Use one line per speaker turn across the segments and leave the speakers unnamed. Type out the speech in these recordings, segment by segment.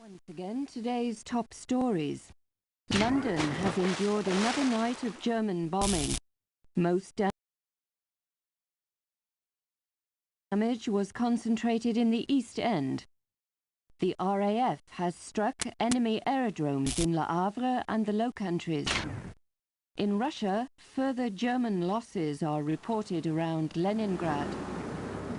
Once again, today's top stories. London has endured another night of German bombing. Most damage was concentrated in the East End. The RAF has struck enemy aerodromes in Le Havre and the Low Countries. In Russia, further German losses are reported around Leningrad.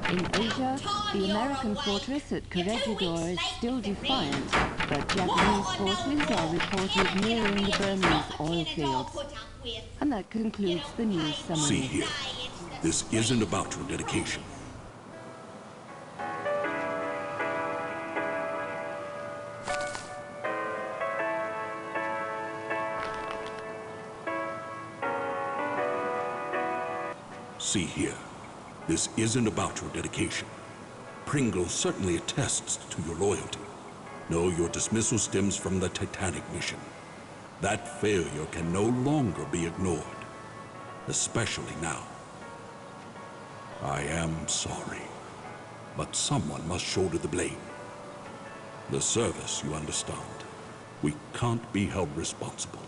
In Asia, the American fortress at Corregidor is still defiant, but Japanese forces are reported nearing the Burmese oil fields. And that concludes the news summary.
See here, this isn't about your dedication. See here, this isn't about your dedication. Pringle certainly attests to your loyalty. No, your dismissal stems from the Titanic mission. That failure can no longer be ignored, especially now. I am sorry, but someone must shoulder the blame. The service, you understand. We can't be held responsible.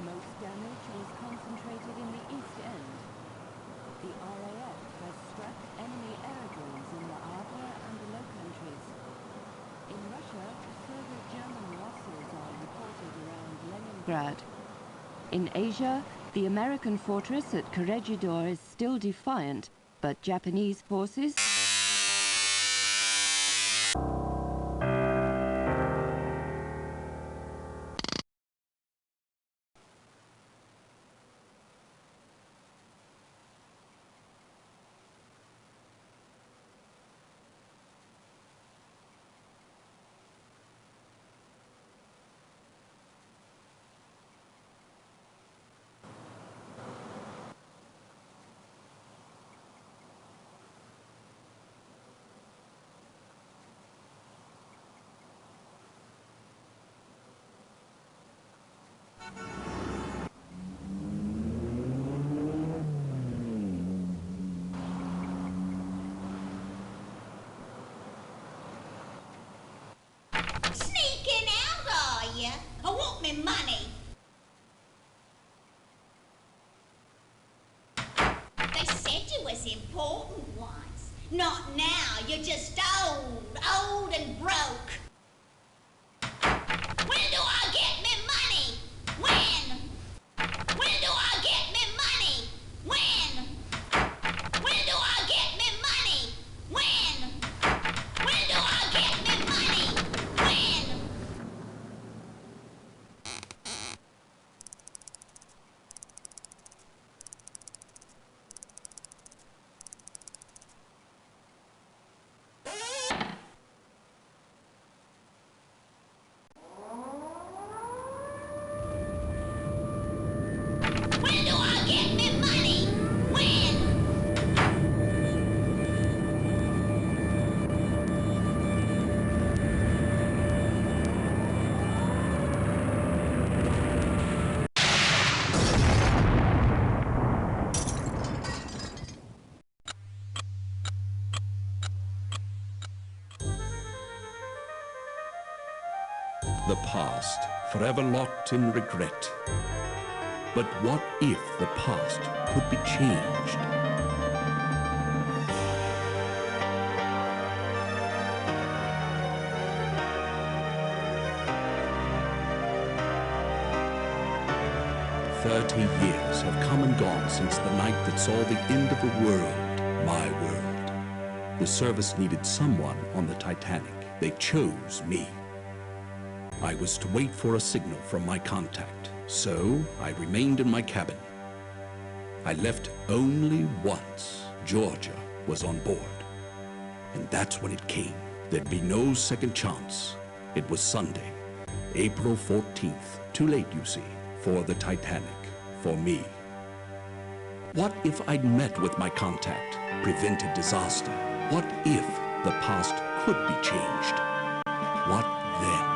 Most damage was concentrated in the East End. The RAF has struck enemy aerodromes in Le Havre and the Low Countries. In Russia, further German losses are reported around Leningrad. In Asia, the American fortress at Corregidor is still defiant, but Japanese forces
Sneaking out, are you? I want me money. They said you was important once. Not now. You're just old and broke. When do I get me money? When? When do I get me money? When? When do I get me money? When? When do I get me money? When? When do I get me money? When?
The past, forever locked in regret. But what if the past could be changed? "30 years have come and gone since the night that saw the end of a world, my world. The service needed someone on the Titanic. They chose me. I was to wait for a signal from my contact, so I remained in my cabin. I left only once. Georgia was on board. And that's when it came. There'd be no second chance. It was Sunday, April 14th. Too late, you see, for the Titanic, for me. What if I'd met with my contact, prevented disaster? What if the past could be changed? What then?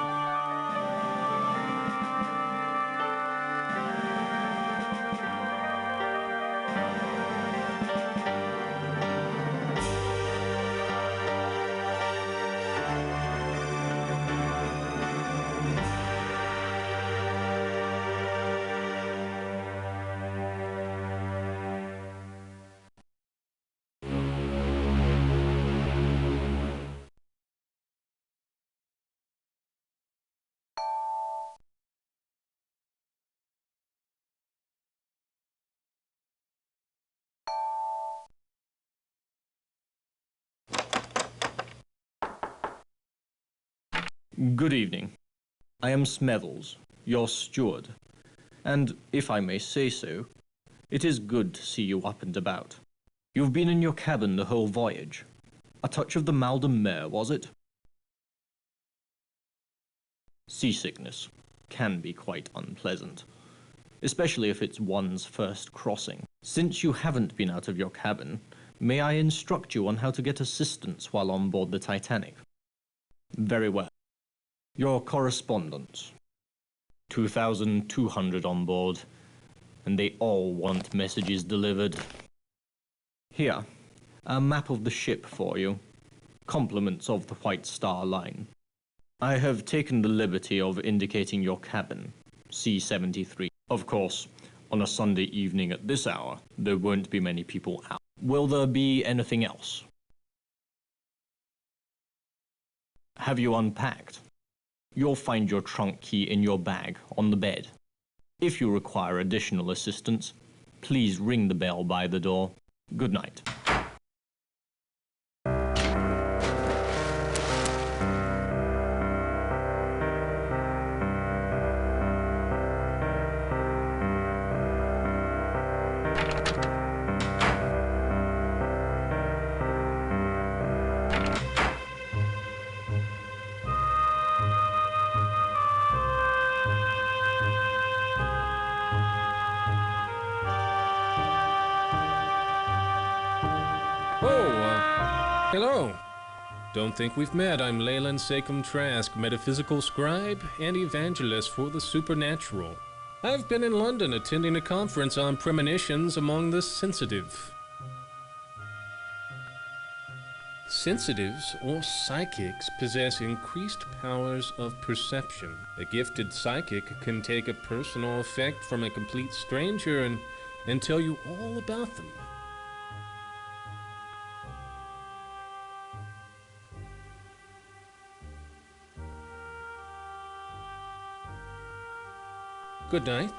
Good evening. I am Smethels, your steward, and, if I may say so, it is good to see you up and about. You've been in your cabin the whole voyage. A touch of the mal de mer, was it? Seasickness can be quite unpleasant, especially if it's one's first crossing. Since you haven't been out of your cabin, may I instruct you on how to get assistance while on board the Titanic? Very well. Your correspondence. 2,200 on board, and they all want messages delivered. Here, a map of the ship for you. Compliments of the White Star Line. I have taken the liberty of indicating your cabin, C-73. Of course, on a Sunday evening at this hour, there won't be many people out. Will there be anything else? Have you unpacked? You'll find your trunk key in your bag on the bed. If you require additional assistance, please ring the bell by the door. Good night.
Hello. Don't think we've met. I'm Leyland Sachem Trask, metaphysical scribe and evangelist for the supernatural. I've been in London attending a conference on premonitions among the sensitive. Sensitives, or psychics, possess increased powers of perception. A gifted psychic can take a personal effect from a complete stranger and tell you all about them. Good night.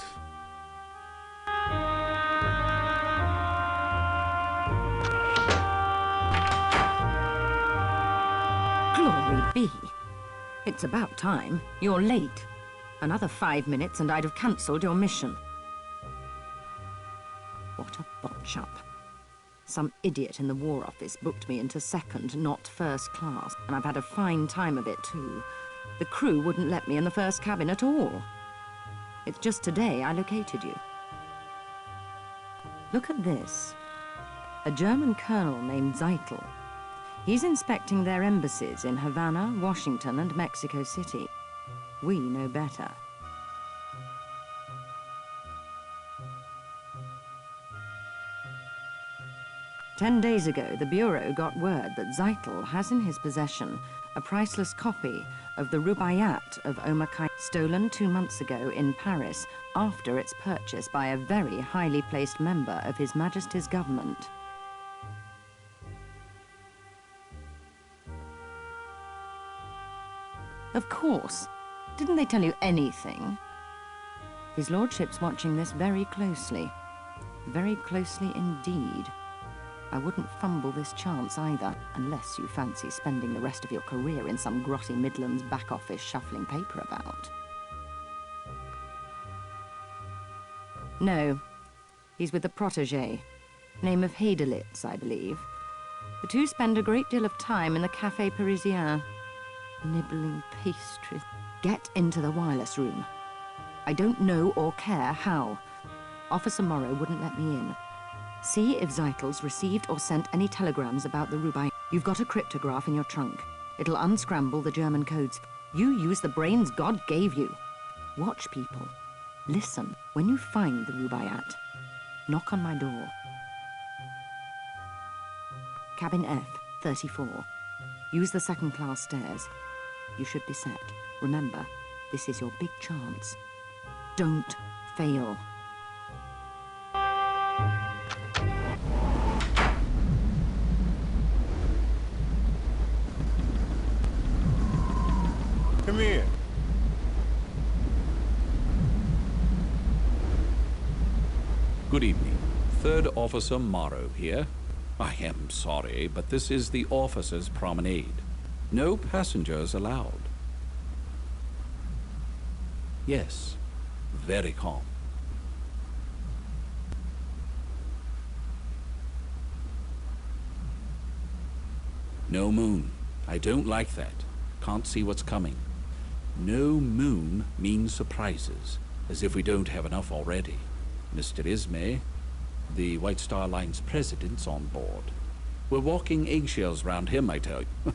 Glory be. It's about time. You're late. Another 5 minutes and I'd have cancelled your mission. What a botch-up. Some idiot in the War Office booked me into second, not first class, and I've had a fine time of it too. The crew wouldn't let me in the first cabin at all. It's just today I located you. Look at this. A German colonel named Zeitel. He's inspecting their embassies in Havana, Washington, and Mexico City. We know better. "10 days ago, the Bureau got word that Zeitel has in his possession a priceless copy of the Rubaiyat of Omar Khayyam, stolen 2 months ago in Paris after its purchase by a very highly placed member of His Majesty's government." Of course. Didn't they tell you anything? His Lordship's watching this very closely. Very closely indeed. I wouldn't fumble this chance either, unless you fancy spending the rest of your career in some grotty Midlands back office shuffling paper about. No. He's with a protégé. Name of Heidelitz, I believe. The two spend a great deal of time in the Café Parisien, nibbling pastries. Get into the wireless room. I don't know or care how. Officer Morrow wouldn't let me in. See if Zeitel's received or sent any telegrams about the Rubai. You've got a cryptograph in your trunk. It'll unscramble the German codes. You use the brains God gave you. Watch people. Listen when you find the Rubaiyat. Knock on my door. Cabin F, 34. Use the second-class stairs. You should be set. Remember, this is your big chance. Don't fail.
Come here.
Good evening. Third Officer Morrow here. I am sorry, but this is the officers' promenade. No passengers allowed. Yes, very calm. No moon. I don't like that. Can't see what's coming. No moon means surprises, as if we don't have enough already. Mr. Ismay, the White Star Line's president's on board. We're walking eggshells round him, I tell you.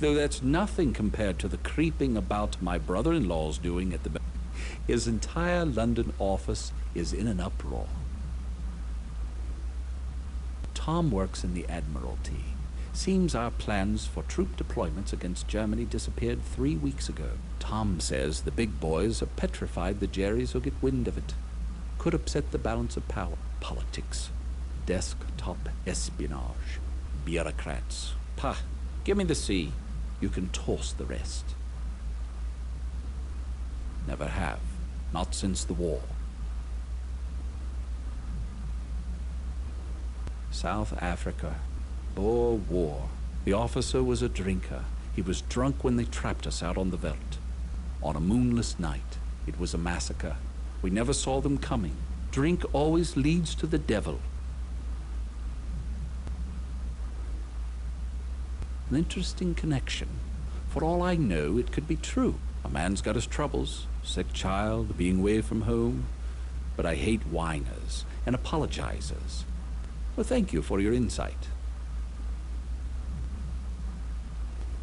Though that's nothing compared to the creeping about my brother-in-law's doing at the... His entire London office is in an uproar. Tom works in the Admiralty. Seems our plans for troop deployments against Germany disappeared 3 weeks ago. Tom says the big boys are petrified the Jerrys will get wind of it. Could upset the balance of power. Politics. Desktop espionage. Bureaucrats. Pah, give me the sea. You can toss the rest. Never have. Not since the war. South Africa. Boer War. The officer was a drinker. He was drunk when they trapped us out on the veldt. On a moonless night. It was a massacre. We never saw them coming. Drink always leads to the devil. An interesting connection. For all I know, it could be true. A man's got his troubles. Sick child, being away from home. But I hate whiners and apologizers. Well, thank you for your insight.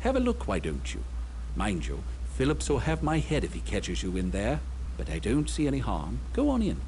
Have a look, why don't you? Mind you, Phillips will have my head if he catches you in there. But I don't see any harm. Go on in.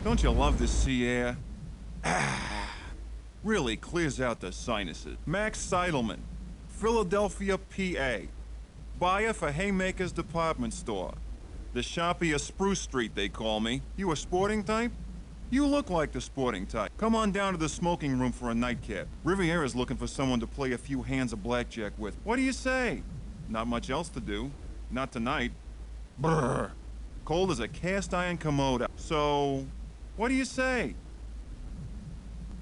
Don't you love the sea air? Really clears out the sinuses. Max Seidelman, Philadelphia, PA. Buyer for Haymaker's department store. The Sharpie of Spruce Street, they call me. You a sporting type? You look like the sporting type. Come on down to the smoking room for a nightcap. Riviera's looking for someone to play a few hands of blackjack with. What do you say? Not much else to do. Not tonight. Brr. Cold as a cast iron commode. So... what do you say?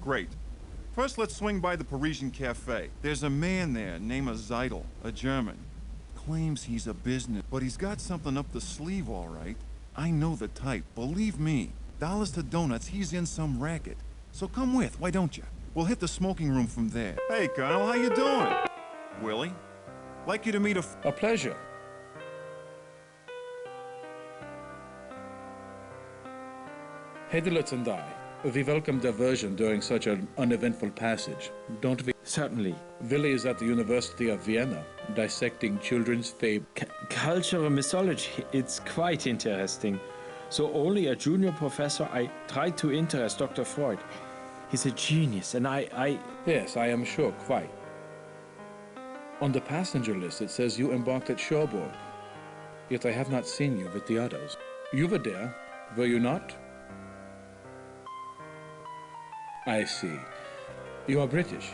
Great. First, let's swing by the Parisian Cafe. There's a man there named Zeidel, a German. Claims he's a business, but he's got something up the sleeve, all right. I know the type, believe me. Dollars to donuts, he's in some racket. So come with, why don't you? We'll hit the smoking room from there. Hey, Colonel, how you doing? Willie? Like you to meet
A pleasure. Heidelitz and I, we welcome diversion during such an uneventful passage, don't we?
Certainly.
Willi is at the University of Vienna, dissecting children's fable.
Cultural mythology, it's quite interesting. So only a junior professor, I tried to interest Dr. Freud. He's a genius, and I...
Yes, I am sure, quite. On the passenger list, it says you embarked at Cherbourg. Yet I have not seen you with the others. You were there, were you not? I see. You are British.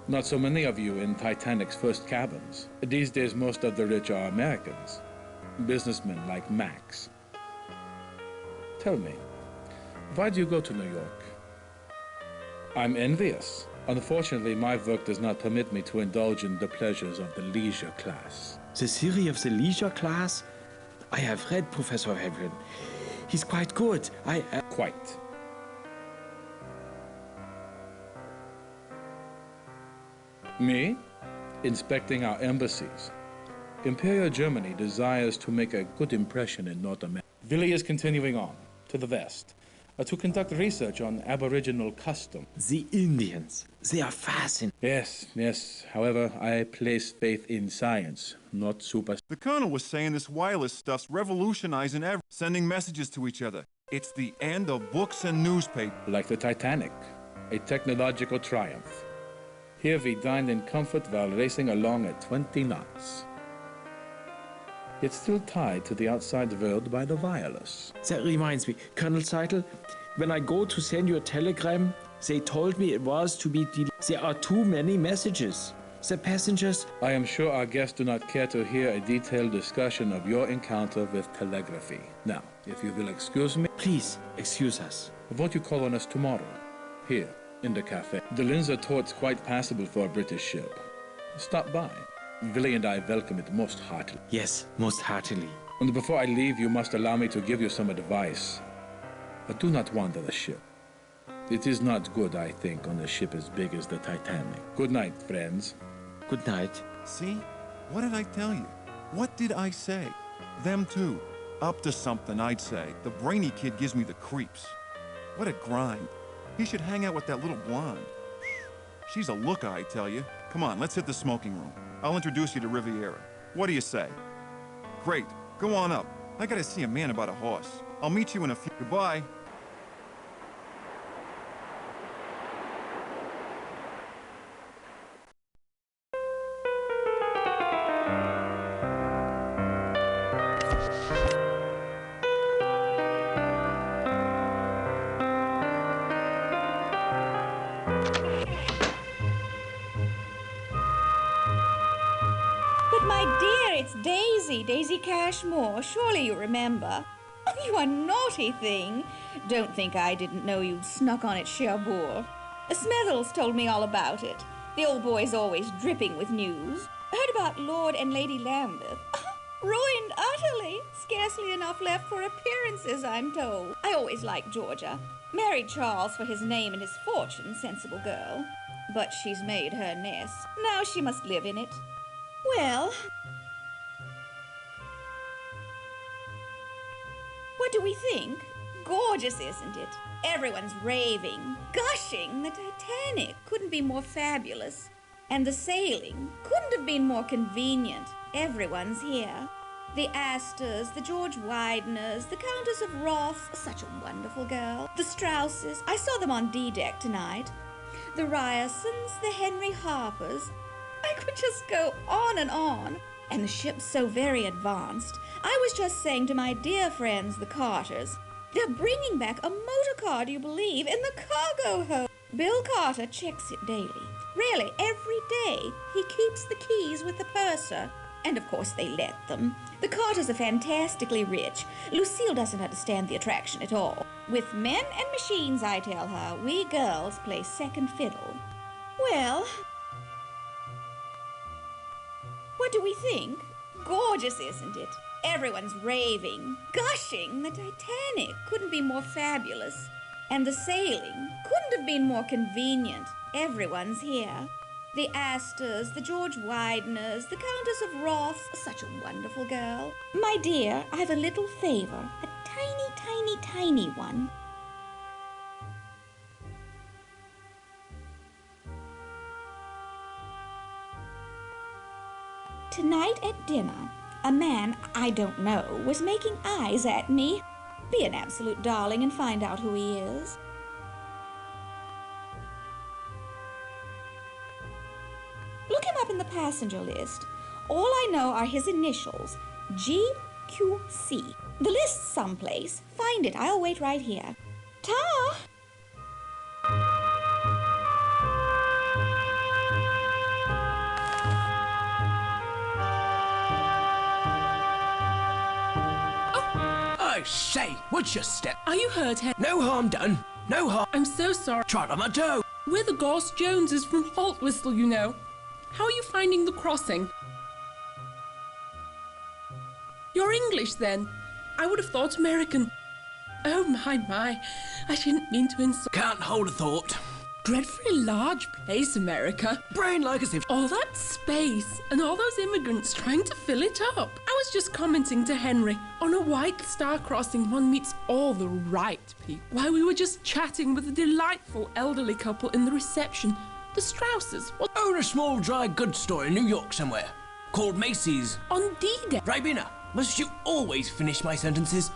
Not so many of you in Titanic's first cabins. These days, most of the rich are Americans. Businessmen like Max. Tell me, why do you go to New York? I'm envious. Unfortunately, my work does not permit me to indulge in the pleasures of the leisure class.
The theory of the leisure class? I have read Professor Hebron. He's quite good.
Quite. Me? Inspecting our embassies. Imperial Germany desires to make a good impression in North America. Willi is continuing on, to the west, to conduct research on Aboriginal custom.
The Indians, they are fascinating.
Yes. However, I place faith in science, not super...
The Colonel was saying this wireless stuff's revolutionizing sending messages to each other. It's the end of books and newspapers.
Like the Titanic, a technological triumph. Here we dined in comfort while racing along at 20 knots. It's still tied to the outside world by the wireless.
That reminds me, Colonel Seitel, when I go to send you a telegram, they told me it was to be there are too many messages. The passengers...
I am sure our guests do not care to hear a detailed discussion of your encounter with telegraphy. Now, if you will excuse me...
Please, excuse us.
Won't you call on us tomorrow? Here, in the cafe. The Linzer Tort's quite passable for a British ship. Stop by. Willie and I welcome it most heartily.
Yes, most heartily.
And before I leave, you must allow me to give you some advice. But do not wander the ship. It is not good, I think, on a ship as big as the Titanic. Good night, friends.
Good night.
See? What did I tell you? What did I say? Them too. Up to something, I'd say. The brainy kid gives me the creeps. What a grind. He should hang out with that little blonde. She's a looker, I tell you. Come on, let's hit the smoking room. I'll introduce you to Riviera. What do you say? Great. Go on up. I gotta see a man about a horse. I'll meet you in a few... Goodbye.
But my dear, it's Daisy Cashmore. Surely you remember. Oh, you are naughty thing. Don't think I didn't know you'd snuck on at Cherbourg. Smethels told me all about it. The old boy's always dripping with news. Heard about Lord and Lady Lambeth. Ruined utterly. Scarcely enough left for appearances, I'm told. I always liked Georgia. Married Charles for his name and his fortune, sensible girl. But she's made her nest. Now she must live in it. Well... What do we think? Gorgeous, isn't it? Everyone's raving, gushing. The Titanic couldn't be more fabulous. And the sailing couldn't have been more convenient. Everyone's here. The Astors, the George Wideners, the Countess of Roth, such a wonderful girl. The Strausses, I saw them on D-deck tonight. The Ryersons, the Henry Harpers. I could just go on and on. And the ship's so very advanced. I was just saying to my dear friends, the Carters, they're bringing back a motor car, do you believe, in the cargo hold. Bill Carter checks it daily. Really, every day. He keeps the keys with the purser. And of course they let them. The Carters are fantastically rich. Lucille doesn't understand the attraction at all. With men and machines, I tell her, we girls play second fiddle. Well... What do we think? Gorgeous, isn't it? Everyone's raving, gushing. The Titanic couldn't be more fabulous. And the sailing couldn't have been more convenient. Everyone's here. The Astors, the George Wideners, the Countess of Roth, such a wonderful girl. My dear, I've a little favor, a tiny one. Tonight at dinner, a man I don't know was making eyes at me. Be an absolute darling and find out who he is. Look him up in the passenger list. All I know are his initials, GQC. The list's someplace. Find it. I'll wait right here. Ta!
I say, would you step?
Are you hurt, Hen?
No harm done. No harm.
I'm so sorry.
Trod on my toe.
We're the Gorse-Joneses from Haltwhistle, you know. How are you finding the crossing? You're English, then? I would have thought American. Oh, my. I didn't mean to insult.
Can't hold a thought.
Dreadfully large place, America.
Brain like as if...
All that space and all those immigrants trying to fill it up. I was just commenting to Henry. On a White Star crossing, one meets all the right people. Why, we were just chatting with a delightful elderly couple in the reception. The Strausses.
Own a small dry goods store in New York somewhere. Called Macy's.
On D-Day.
Ribena, must you always finish my sentences?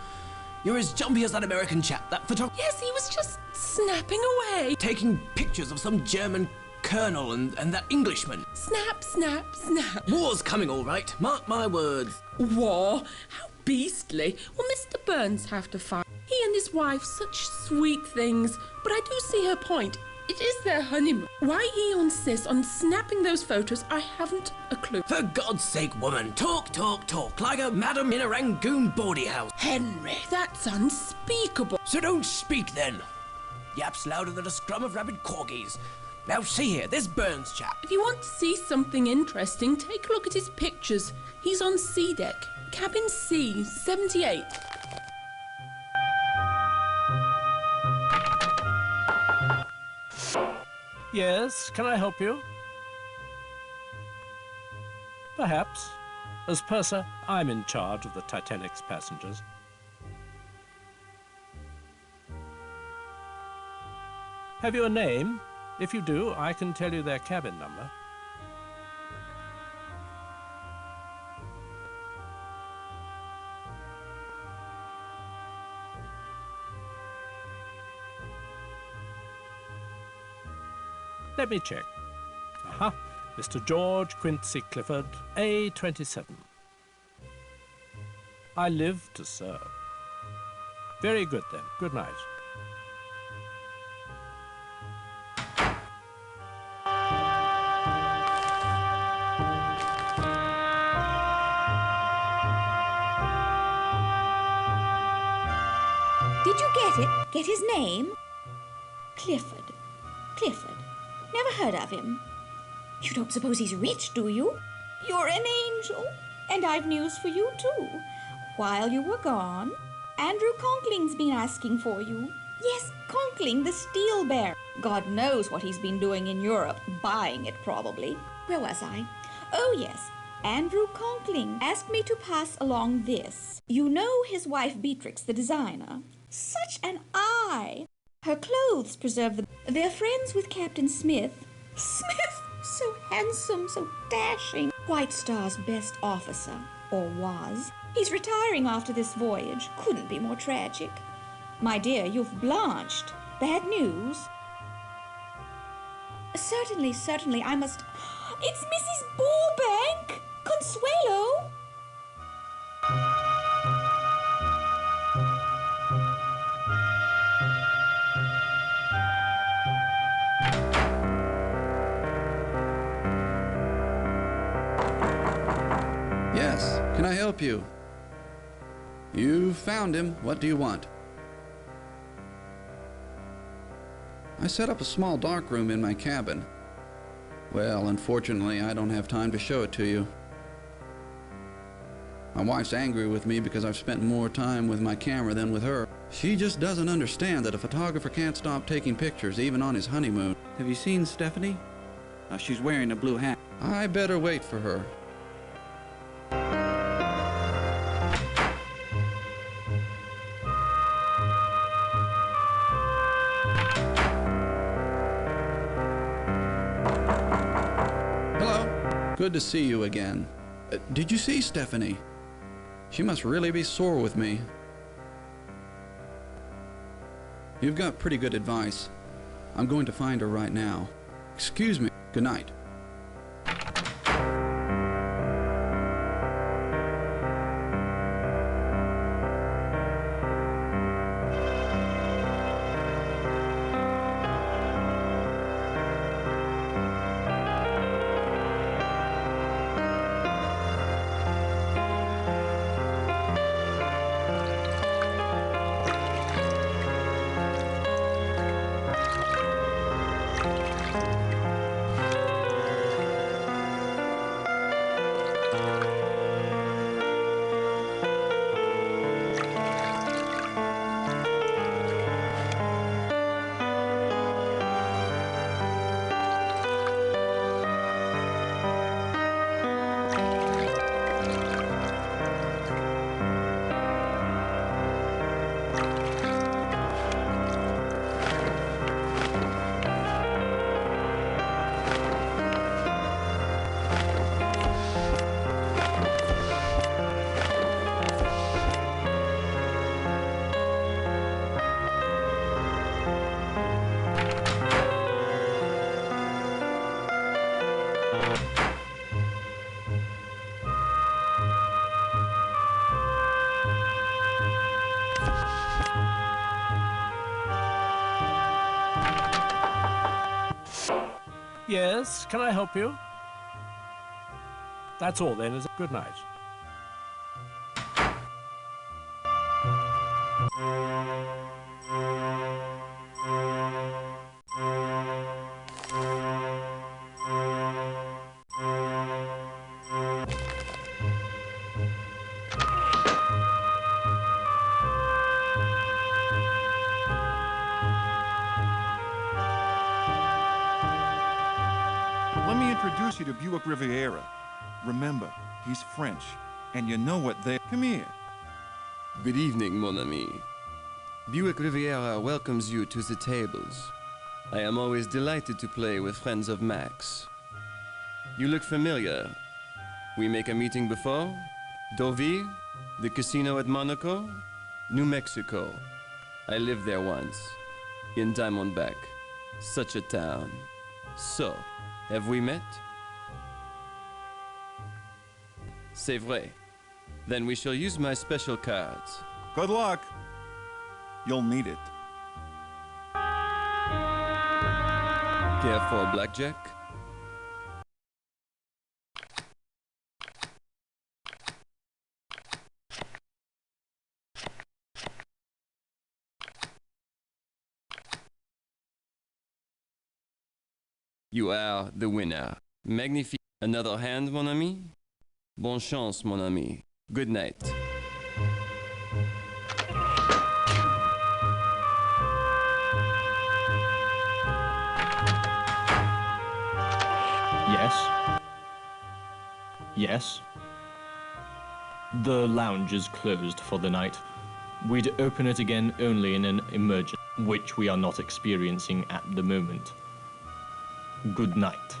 You're as jumpy as that American chap, that photographer.
Yes, he was just snapping away.
Taking pictures of some German colonel and that Englishman.
Snap, snap, snap.
War's coming, all right. Mark my words.
War? How beastly. Will Mr. Burns have to fight? He and his wife, such sweet things. But I do see her point. It is their honeymoon. Why he insists on snapping those photos, I haven't a clue.
For God's sake, woman, talk, talk, talk, like a madam in a Rangoon bawdy house.
Henry, that's unspeakable.
So don't speak, then. Yaps louder than a scrum of rabid corgis. Now see here, this Burns chap.
If you want to see something interesting, take a look at his pictures. He's on C deck, cabin C, 78.
Yes, can I help you? Perhaps. As purser, I'm in charge of the Titanic's passengers. Have you a name? If you do, I can tell you their cabin number. Let me check. Aha, Mr. George Quincy Clifford, A27. I live to serve. Very good then. Good night.
Did you get it? Get his name? Clifford. Clifford. Never heard of him. You don't suppose he's rich, do you? You're an angel. And I've news for you, too. While you were gone, Andrew Conkling's been asking for you. Yes, Conkling, the steel bearer. God knows what he's been doing in Europe. Buying it, probably. Where was I? Oh, yes. Andrew Conkling asked me to pass along this. You know his wife Beatrix, the designer. Such an eye! Her clothes preserve the... They're friends with Captain Smith. Smith! So handsome, so dashing. White Star's best officer. Or was. He's retiring after this voyage. Couldn't be more tragic. My dear, you've blanched. Bad news? Certainly, certainly, I must... It's Mrs. Burbank! Consuelo!
Yes, can I help you? You found him. What do you want? I set up a small darkroom in my cabin. Well, unfortunately, I don't have time to show it to you. My wife's angry with me because I've spent more time with my camera than with her. She just doesn't understand that a photographer can't stop taking pictures even on his honeymoon.
Have you seen Stephanie? She's wearing a blue hat.
I better wait for her. Hello. Good to see you again. Did you see Stephanie? She must really be sore with me. You've got pretty good advice. I'm going to find her right now. Excuse me. Good night.
Yes, can I help you? That's all then, is it? Good night.
Let me introduce you to Buick Riviera. Remember, he's French, and you know what they... Come here.
Good evening, mon ami. Buick Riviera welcomes you to the tables. I am always delighted to play with friends of Max. You look familiar. We make a meeting before? Deauville? The casino at Monaco? New Mexico. I lived there once. In Diamondback. Such a town. So, have we met? C'est vrai. Then we shall use my special cards.
Good luck. You'll need it.
Care for blackjack? You are the winner. Magnifique. Another hand, mon ami? Bonne chance, mon ami. Good night.
Yes? Yes? The lounge is closed for the night. We'd open it again only in an emergency, which we are not experiencing at the moment. Good night.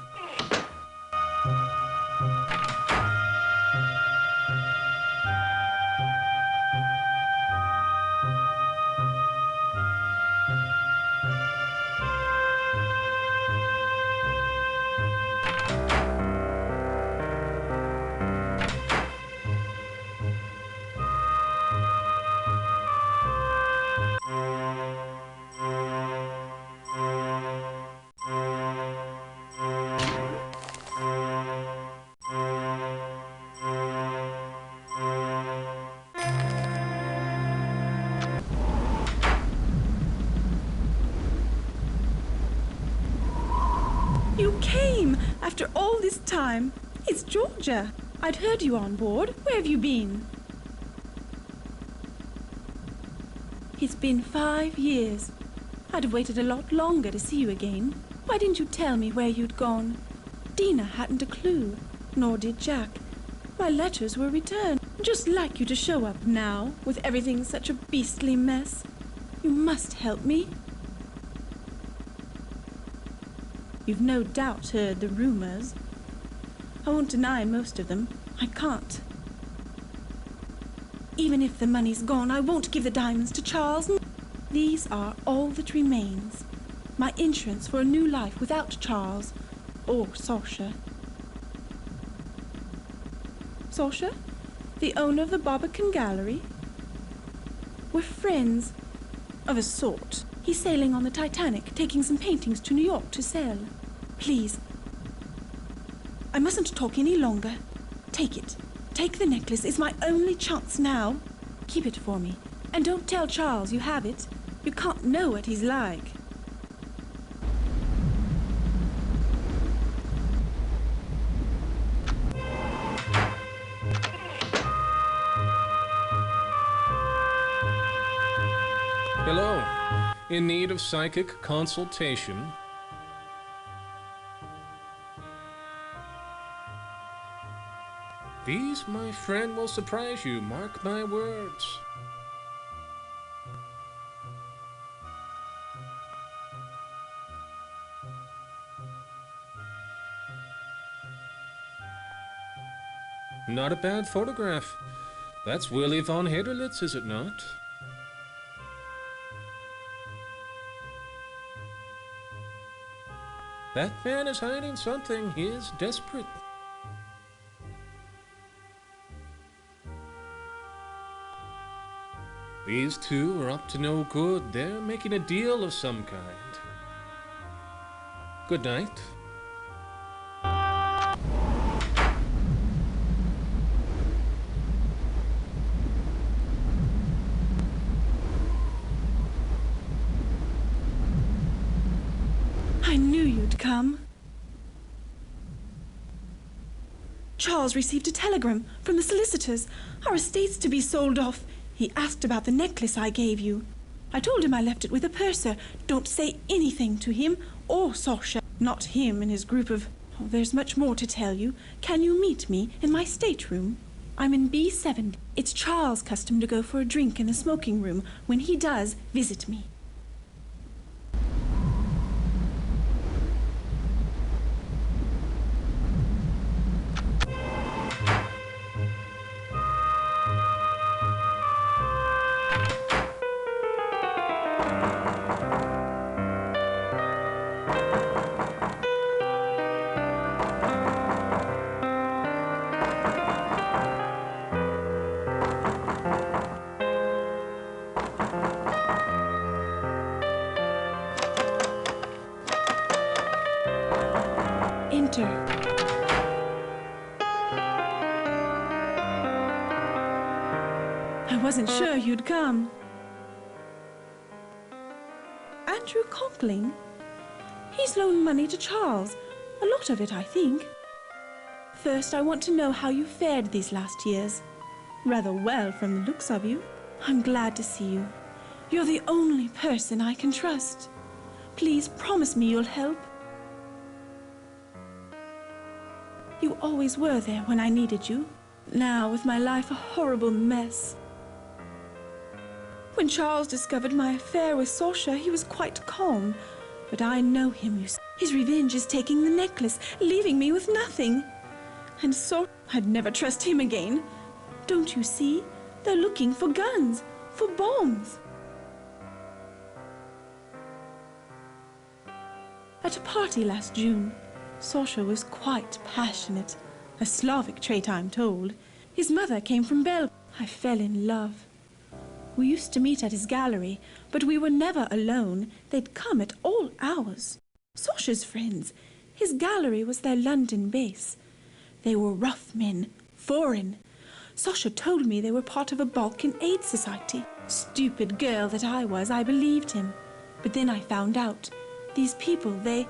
You came after all this time. It's Georgia. I'd heard you on board. Where have you been? It's been 5 years. I'd have waited a lot longer to see you again. Why didn't you tell me where you'd gone? Dina hadn't a clue, nor did Jack. My letters were returned. Just like you to show up now, with everything such a beastly mess. You must help me. You've no doubt heard the rumors. I won't deny most of them. I can't. Even if the money's gone, I won't give the diamonds to Charles. These are all that remains. My insurance for a new life without Charles or Saoirse. Saoirse? The owner of the Barbican Gallery? We're friends. Of a sort. He's sailing on the Titanic, taking some paintings to New York to sell. Please. I mustn't talk any longer. Take it. Take the necklace. It's my only chance now. Keep it for me. And don't tell Charles you have it. You can't know what he's like.
Hello. In need of psychic consultation? These, my friend, will surprise you. Mark my words. Not a bad photograph. That's Willy von Hederlitz, is it not? That man is hiding something. He is desperate. These two are up to no good. They're making a deal of some kind. Good night.
you'd come. Charles received a telegram from the solicitors. Our estate's to be sold off. He asked about the necklace I gave you. I told him I left it with a purser. Don't say anything to him or Sasha. Not him and his group of... Oh, there's much more to tell you. Can you meet me in my stateroom? I'm in B7. It's Charles' custom to go for a drink in the smoking room. When he does, visit me. Enter. I wasn't sure you'd come. Andrew Conkling? He's loaned money to Charles. A lot of it, I think. First, I want to know how you fared these last years. Rather well from the looks of you. I'm glad to see you. You're the only person I can trust. Please promise me you'll help. You always were there when I needed you. Now, with my life a horrible mess. When Charles discovered my affair with Sasha, he was quite calm. But I know him, you see. His revenge is taking the necklace, leaving me with nothing. And so I'd never trust him again. Don't you see? They're looking for guns, for bombs. At a party last June, Sasha was quite passionate. A Slavic trait, I'm told. His mother came from Belgium. I fell in love. We used to meet at his gallery, but we were never alone. They'd come at all hours. Sasha's friends. His gallery was their London base. They were rough men, foreign. Sasha told me they were part of a Balkan aid society. Stupid girl that I was, I believed him. But then I found out. These people, they...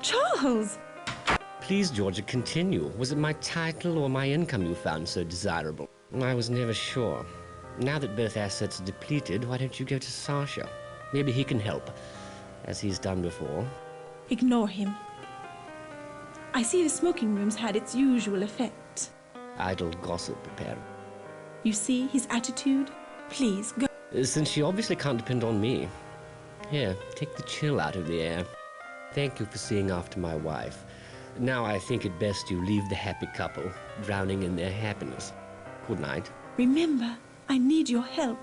Charles!
Please, Georgia, continue. Was it my title or my income you found so desirable? I was never sure. Now that both assets are depleted, why don't you go to Sasha? Maybe he can help, as he's done before.
Ignore him. I see the smoking room's had its usual effect.
Idle gossip, apparently.
You see his attitude? Please, go.
Since she obviously can't depend on me. Here, take the chill out of the air. Thank you for seeing after my wife. Now I think it best you leave the happy couple, drowning in their happiness. Good night.
Remember, I need your help.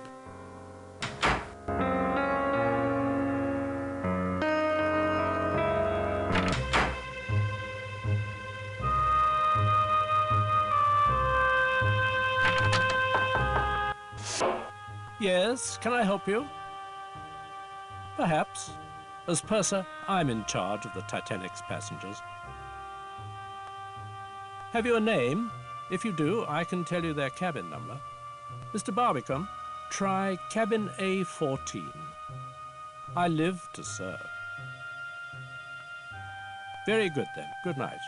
Yes, can I help you? Perhaps. As purser, I'm in charge of the Titanic's passengers. Have you a name? If you do, I can tell you their cabin number. Mr. Barbican, try cabin A14. I live to serve. Very good, then. Good night.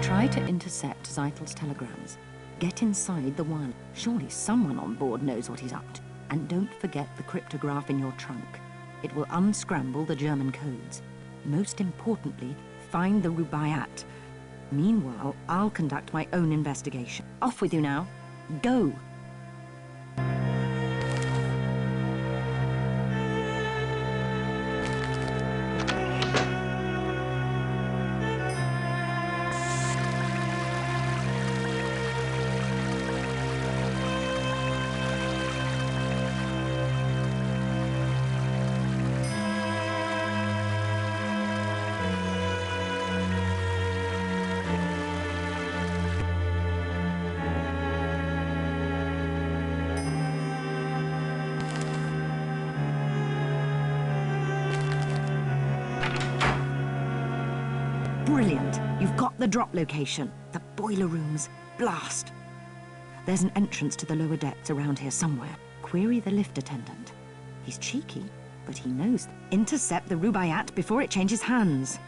Try to intercept Zeitel's telegrams. Get inside the one. Surely someone on board knows what he's up to. And don't forget the cryptograph in your trunk. It will unscramble the German codes. Most importantly, find the Rubaiyat. Meanwhile, I'll conduct my own investigation. Off with you now. Go! Brilliant. You've got the drop location. The boiler rooms. Blast. There's an entrance to the lower depths around here somewhere. Query the lift attendant. He's cheeky, but he knows. Intercept the Rubaiyat before it changes hands.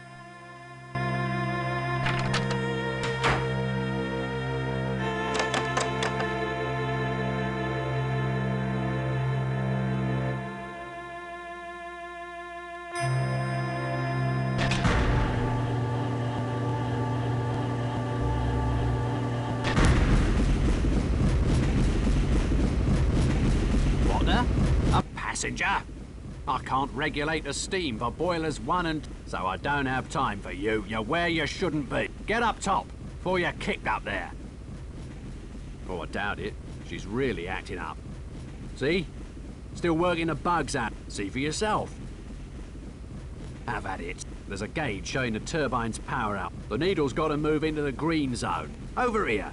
Passenger. I can't regulate the steam for boilers 1 and... So I don't have time for you. You're where you shouldn't be. Get up top before you're kicked up there. Oh, I doubt it. She's really acting up. See? Still working the bugs out. See for yourself. Have at it. There's a gauge showing the turbine's power out. The needle's got to move into the green zone. Over here.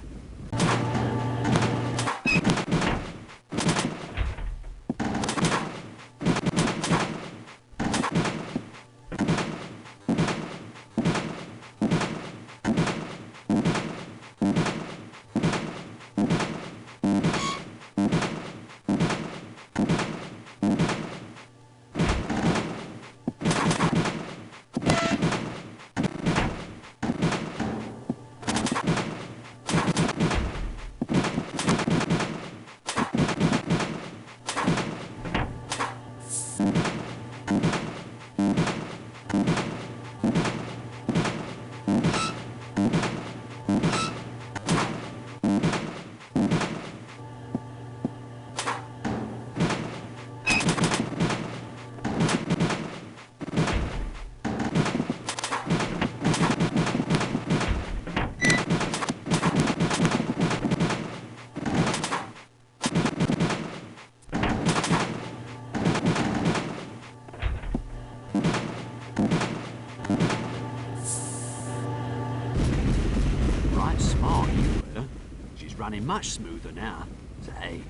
Running much smoother now. Say,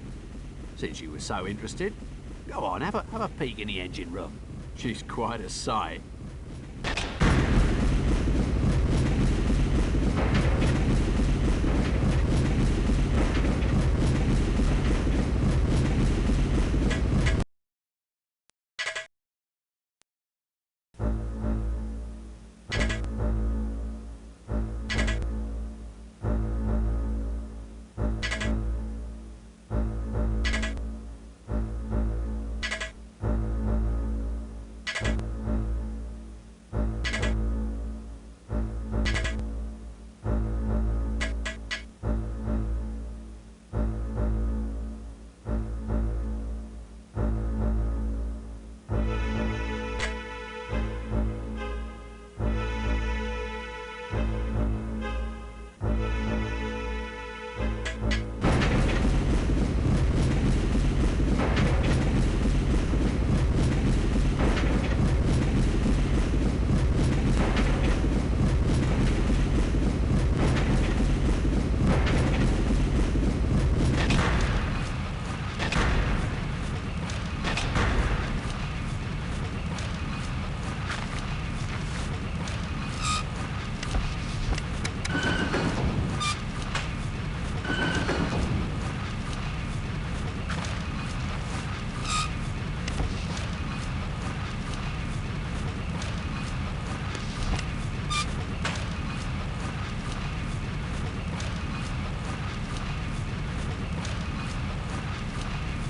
since you were so interested, go on, have a peek in the engine room. She's quite a sight.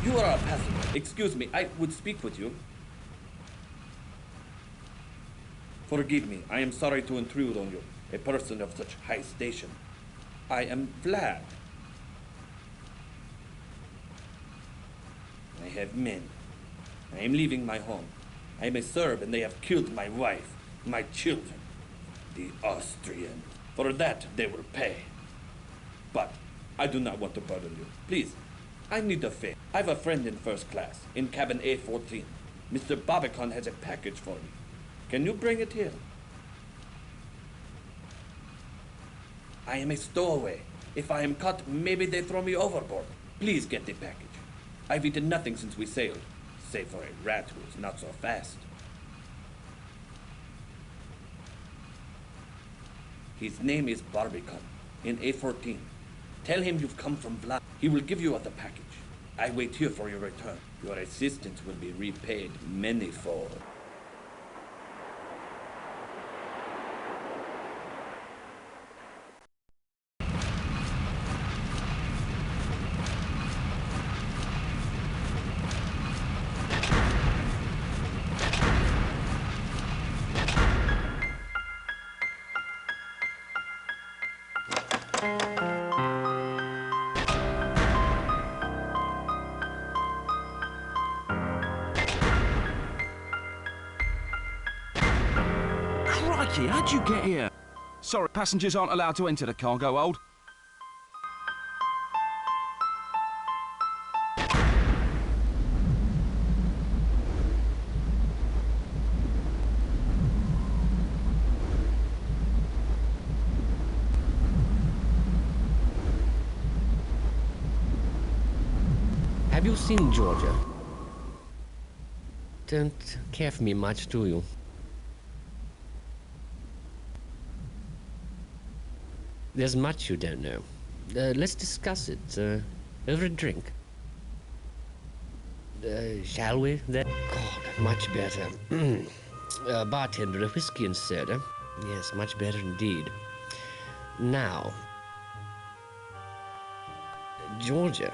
You are a passenger. Excuse me, I would speak with you. Forgive me, I am sorry to intrude on you, a person of such high station. I am Vlad. I have men. I am leaving my home. I am a Serb and they have killed my wife, my children. The Austrian. For that they will pay. But I do not want to burden you. Please, I need a favor. I have a friend in first class, in cabin A14. Mr. Barbicon has a package for me. Can you bring it here? I am a stowaway. If I am caught, maybe they throw me overboard. Please get the package. I've eaten nothing since we sailed, save for a rat who is not so fast. His name is Barbicon, in A14. Tell him you've come from Vlad. He will give you the package. I wait here for your return. Your assistance will be repaid manyfold.
Crikey, how'd you get here? Sorry, passengers aren't allowed to enter the cargo hold.
Have you seen Georgia? Don't care for me much, do you? There's much you don't know. Let's discuss it, over a drink. Shall we, then? God, much better. Bartender, a whiskey and soda. Yes, much better indeed. Now, Georgia,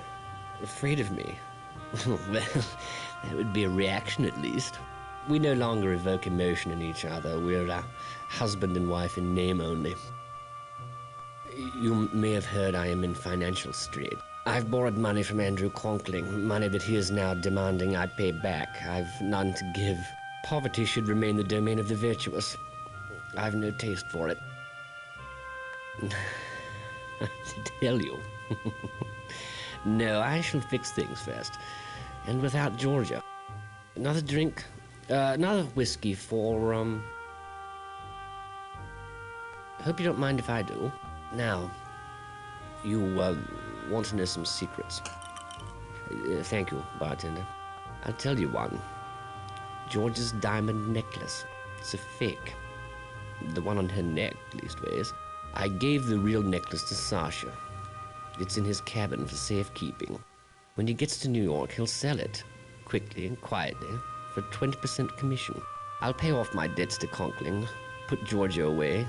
afraid of me? Well, that would be a reaction at least. We no longer evoke emotion in each other. We're husband and wife in name only. You may have heard I am in financial strait. I've borrowed money from Andrew Conkling, money that he is now demanding I pay back. I've none to give. Poverty should remain the domain of the virtuous. I've no taste for it. To tell you. No, I shall fix things first. And without Georgia. Another drink, another whiskey for, Hope you don't mind if I do. Now, you, want to know some secrets. Thank you, bartender. I'll tell you one. George's diamond necklace. It's a fake. The one on her neck, leastways. I gave the real necklace to Sasha. It's in his cabin for safekeeping. When he gets to New York, he'll sell it, quickly and quietly, for 20% commission. I'll pay off my debts to Conkling, put Georgia away,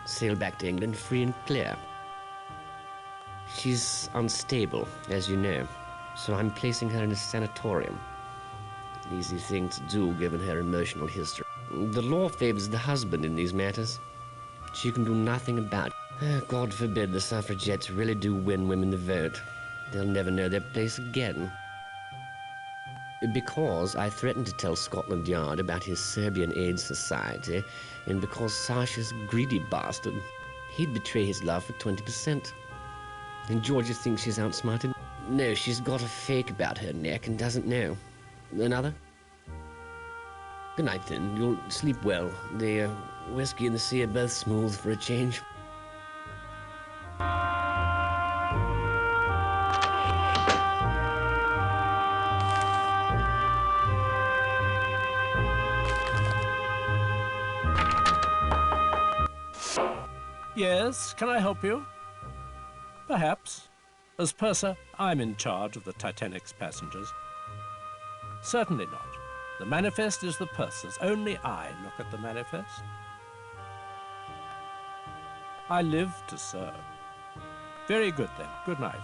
sail back to England free and clear. She's unstable, as you know, so I'm placing her in a sanatorium. An easy thing to do, given her emotional history. The law favors the husband in these matters. She can do nothing about it. God forbid the suffragettes really do win women the vote. They'll never know their place again. Because I threatened to tell Scotland Yard about his Serbian Aid Society, and because Sasha's a greedy bastard, he'd betray his love for 20%. And Georgia thinks she's outsmarted. No, she's got a fake about her neck and doesn't know. Another? Good night, then. You'll sleep well. The whiskey and the sea are both smooth for a change.
Yes, can I help you? Perhaps. As purser, I'm in charge of the Titanic's passengers. Certainly not. The manifest is the purser's. Only I look at the manifest. I live to serve. Very good, then. Good night.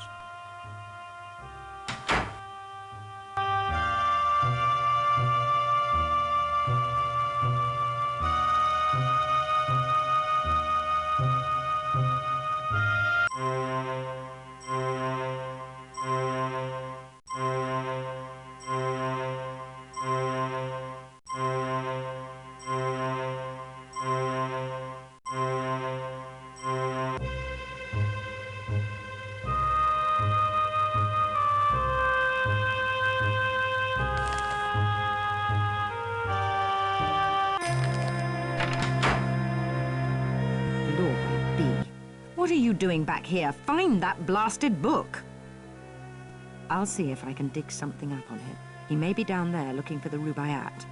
What are you doing back here? Find that blasted book. I'll see if I can dig something up on him. He may be down there looking for the Rubaiyat.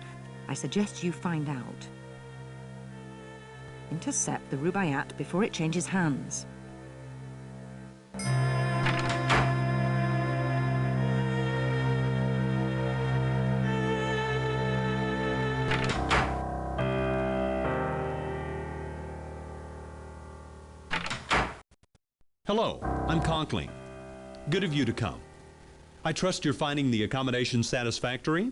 I suggest you find out. Intercept the Rubaiyat before it changes hands.
Hello, I'm Conkling. Good of you to come. I trust you're finding the accommodation satisfactory?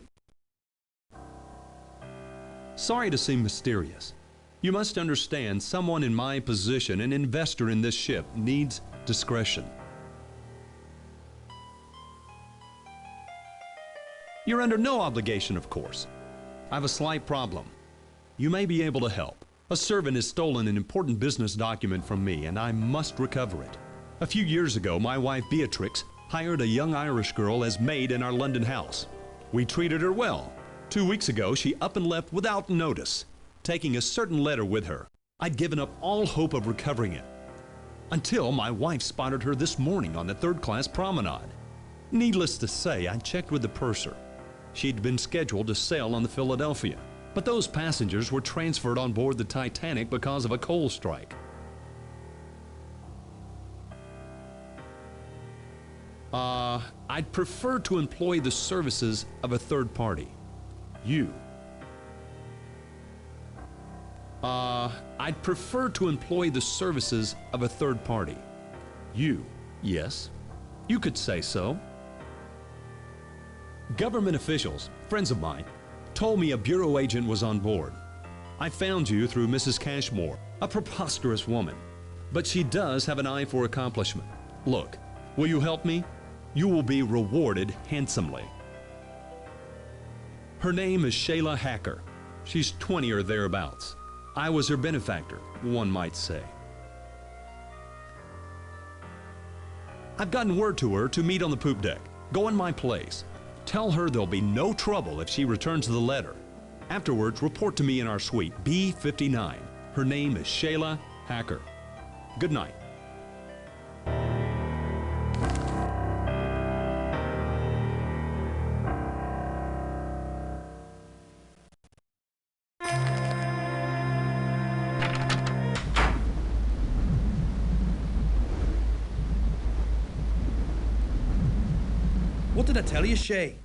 Sorry to seem mysterious. You must understand someone in my position, an investor in this ship, needs discretion. You're under no obligation, of course. I have a slight problem. You may be able to help. A servant has stolen an important business document from me, and I must recover it. A few years ago, my wife Beatrix hired a young Irish girl as maid in our London house. We treated her well. 2 weeks ago, she up and left without notice, taking a certain letter with her. I'd given up all hope of recovering it, until my wife spotted her this morning on the third-class promenade. Needless to say, I checked with the purser. She'd been scheduled to sail on the Philadelphia, but those passengers were transferred on board the Titanic because of a coal strike. I'd prefer to employ the services of a third party. You. I'd prefer to employ the services of a third party. You. Yes, you could say so. Government officials, friends of mine, told me a bureau agent was on board. I found you through Mrs. Cashmore, a preposterous woman, but she does have an eye for accomplishment. Look, will you help me? You will be rewarded handsomely. Her name is Shayla Hacker. She's 20 or thereabouts. I was her benefactor, one might say. I've gotten word to her to meet on the poop deck. Go in my place. Tell her there'll be no trouble if she returns the letter. Afterwards, report to me in our suite, B59. Her name is Shayla Hacker. Good night.
What did I tell you, Shay?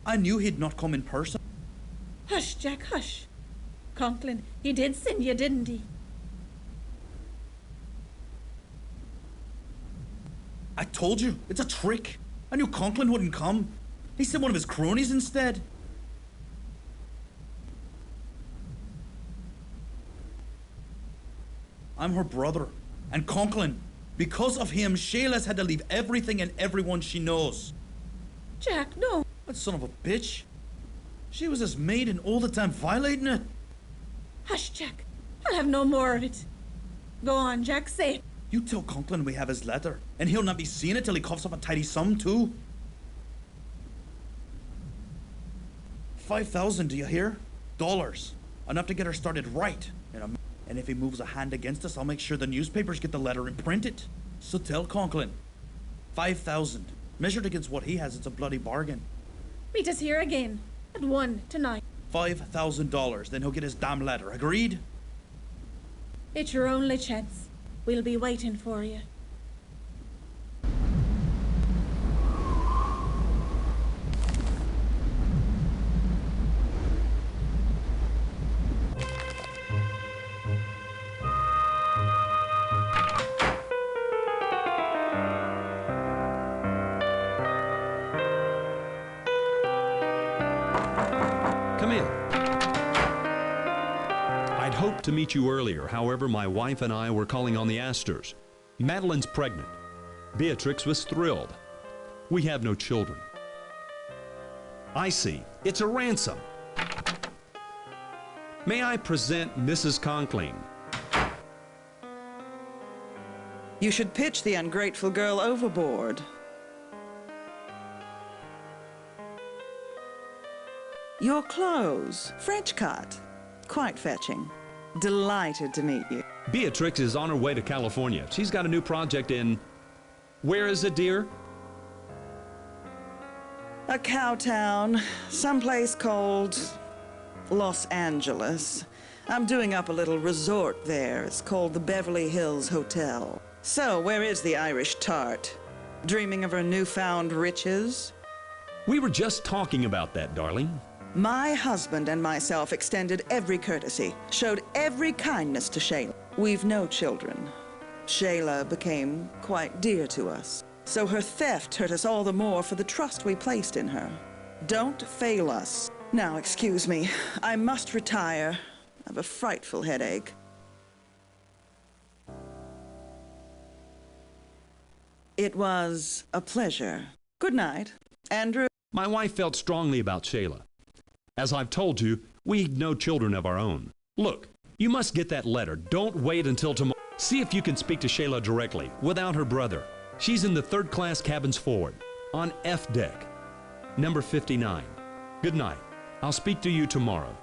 I knew he'd not come in person.
Hush, Jack, hush. Conklin, he did send you, didn't he?
I told you, it's a trick. I knew Conklin wouldn't come. He sent one of his cronies instead. I'm her brother. And Conklin, because of him, Shayla's had to leave everything and everyone she knows.
Jack, no.
That son of a bitch. She was his maid and all the time violating it.
Hush, Jack. I'll have no more of it. Go on, Jack, say it.
You tell Conklin we have his letter, and he'll not be seeing it till he coughs up a tidy sum, too. 5,000, do you hear? Dollars. Enough to get her started right. And if he moves a hand against us, I'll make sure the newspapers get the letter and print it. So tell Conklin. 5,000. Measured against what he has, it's a bloody bargain.
Meet us here again. At 1 tonight.
$5,000, then he'll get his damn letter. Agreed?
It's your only chance. We'll be waiting for you.
Come in. I'd hoped to meet you earlier. However, my wife and I were calling on the Astors. Madeline's pregnant. Beatrix was thrilled. We have no children. I see. It's a ransom. May I present Mrs. Conkling?
You should pitch the ungrateful girl overboard. Your clothes, French cut. Quite fetching. Delighted to meet you.
Beatrix is on her way to California. She's got a new project in... Where is it, dear?
A cow town, someplace called Los Angeles. I'm doing up a little resort there. It's called the Beverly Hills Hotel. So, where is the Irish tart? Dreaming of her newfound riches?
We were just talking about that, darling.
My husband and myself extended every courtesy, showed every kindness to Shayla. We've no children. Shayla became quite dear to us. So her theft hurt us all the more for the trust we placed in her. Don't fail us. Now, excuse me. I must retire. I have a frightful headache. It was a pleasure. Good night. Andrew?
My wife felt strongly about Shayla. As I've told you, we've no children of our own. Look, you must get that letter. Don't wait until tomorrow. See if you can speak to Shayla directly, without her brother. She's in the third-class cabins forward, on F deck, number 59. Good night. I'll speak to you tomorrow.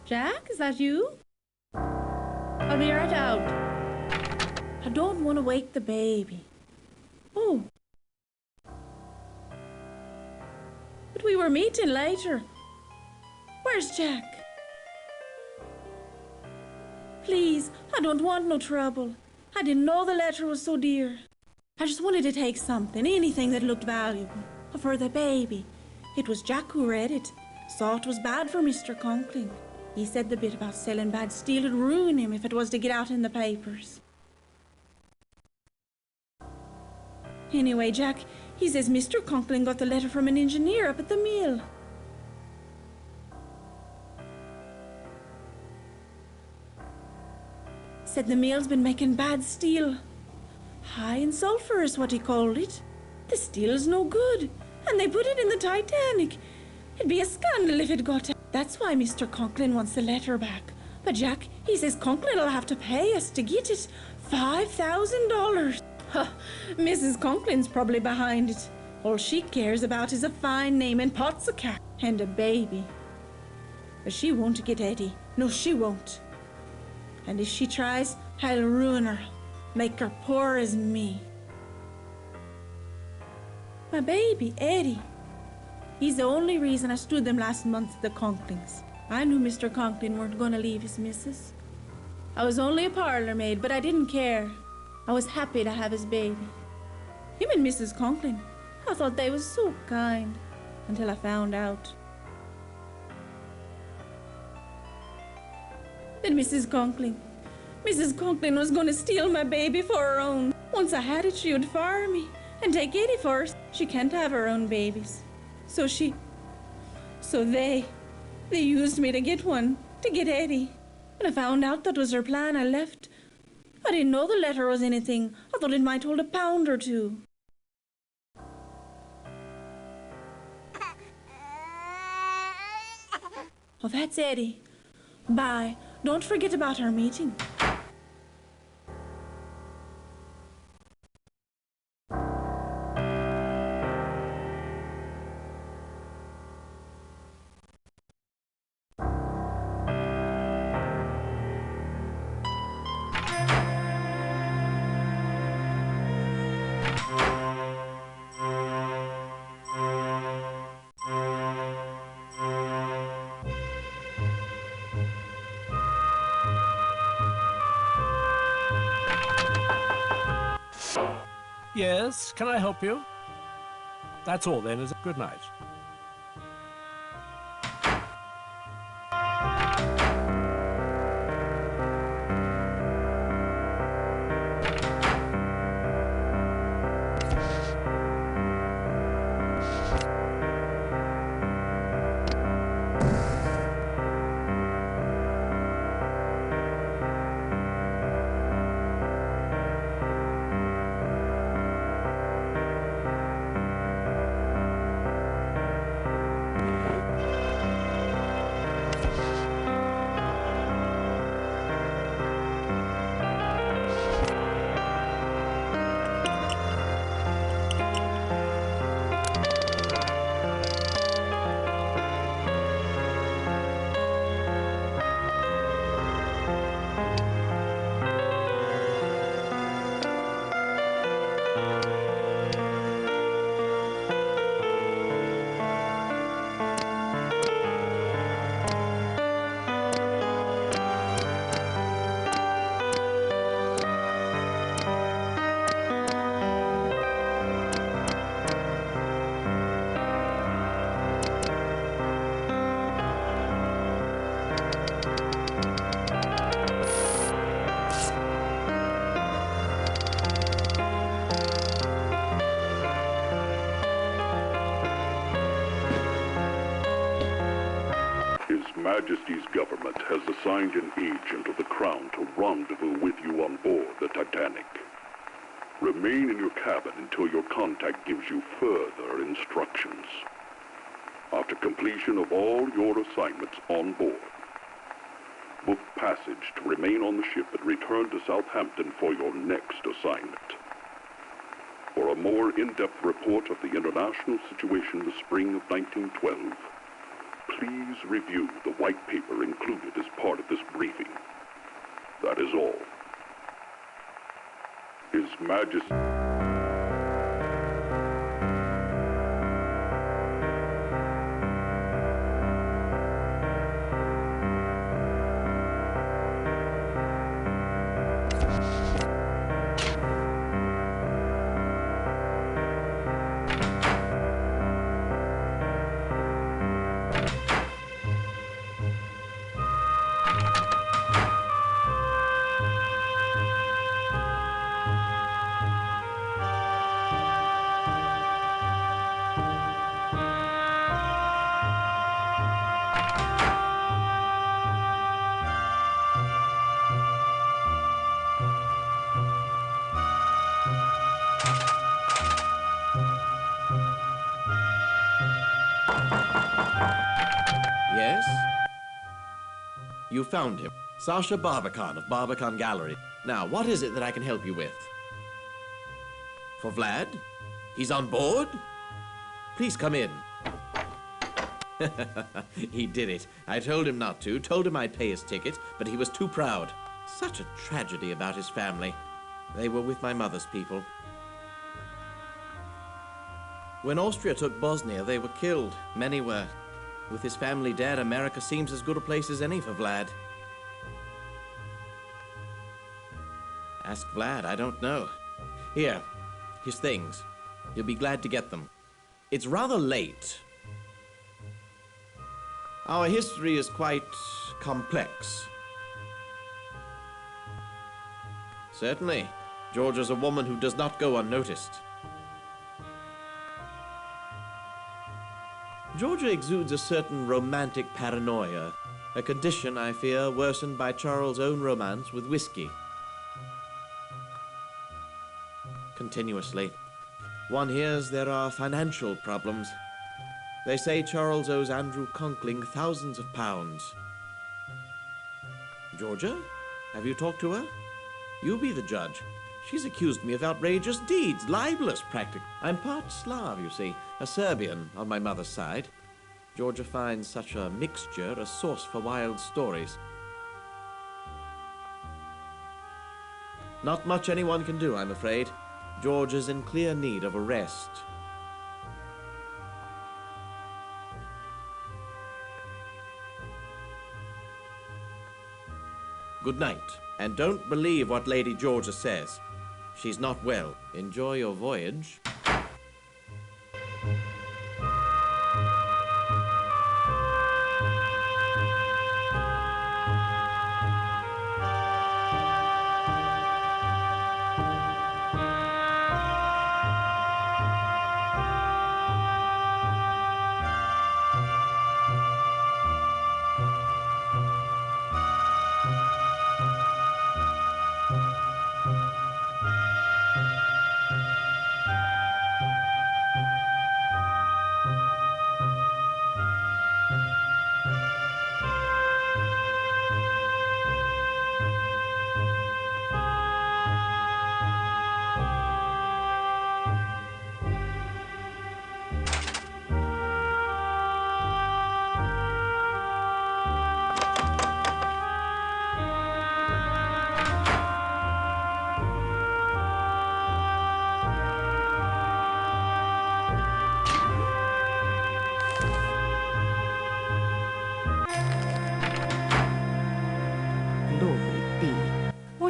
Jack, is that you? I'll be right out. I don't want to wake the baby. Oh. But we were meeting later. Where's Jack? Please, I don't want no trouble. I didn't know the letter was so dear. I just wanted to take something, anything that looked valuable, for the baby. It was Jack who read it. Saw it was bad for Mr. Conkling. He said the bit about selling bad steel would ruin him if it was to get out in the papers. Anyway, Jack, he says Mr. Conkling got the letter from an engineer up at the mill. Said the mill's been making bad steel. High in sulfur is what he called it. The steel's no good, and they put it in the Titanic. It'd be a scandal if it got out. That's why Mr. Conklin wants the letter back. But Jack, he says Conklin will have to pay us to get it. $5,000. Huh, Mrs. Conklin's probably behind it. All she cares about is a fine name and pots of cash and a baby. But she won't get Eddie. No, she won't. And if she tries, I'll ruin her. Make her poor as me. My baby, Eddie. He's the only reason I stood them last month at the Conklings. I knew Mr. Conklin weren't going to leave his missus. I was only a parlor maid, but I didn't care. I was happy to have his baby. Him and Mrs. Conklin, I thought they was so kind, until I found out. Then Mrs. Conklin was going to steal my baby for her own. Once I had it, she would fire me and take Eddie first. She can't have her own babies. So they used me to get one, to get Eddie. When I found out that was her plan, I left. I didn't know the letter was anything. I thought it might hold £1 or two. Oh, that's Eddie. Bye. Don't forget about our meeting.
Yes, can I help you? That's all then, is it? Good night.
His Majesty's government has assigned an agent of the Crown to rendezvous with you on board the Titanic. Remain in your cabin until your contact gives you further instructions. After completion of all your assignments on board, book passage to remain on the ship and return to Southampton for your next assignment. For a more in-depth report of the international situation in the spring of 1912, please review the white paper included as part of this briefing. That is all. His Majesty...
Yes? You found him. Sasha Barbican of Barbican Gallery. Now, what is it that I can help you with? For Vlad? He's on board? Please come in. He did it. I told him not to, told him I'd pay his ticket, but he was too proud. Such a tragedy about his family. They were with my mother's people. When Austria took Bosnia, they were killed. Many were. With his family dead, America seems as good a place as any for Vlad. Ask Vlad, I don't know. Here, his things. You'll be glad to get them. It's rather late. Our history is quite complex. Certainly. Georgia's a woman who does not go unnoticed. Georgia exudes a certain romantic paranoia, a condition, I fear, worsened by Charles' own romance with whiskey. Continuously. One hears there are financial problems. They say Charles owes Andrew Conkling thousands of pounds. Georgia? Have you talked to her? You be the judge. She's accused me of outrageous deeds, libelous practically. I'm part Slav, you see, a Serbian on my mother's side. Georgia finds such a mixture a source for wild stories. Not much anyone can do, I'm afraid. George is in clear need of a rest. Good night, and don't believe what Lady Georgia says. She's not well. Enjoy your voyage.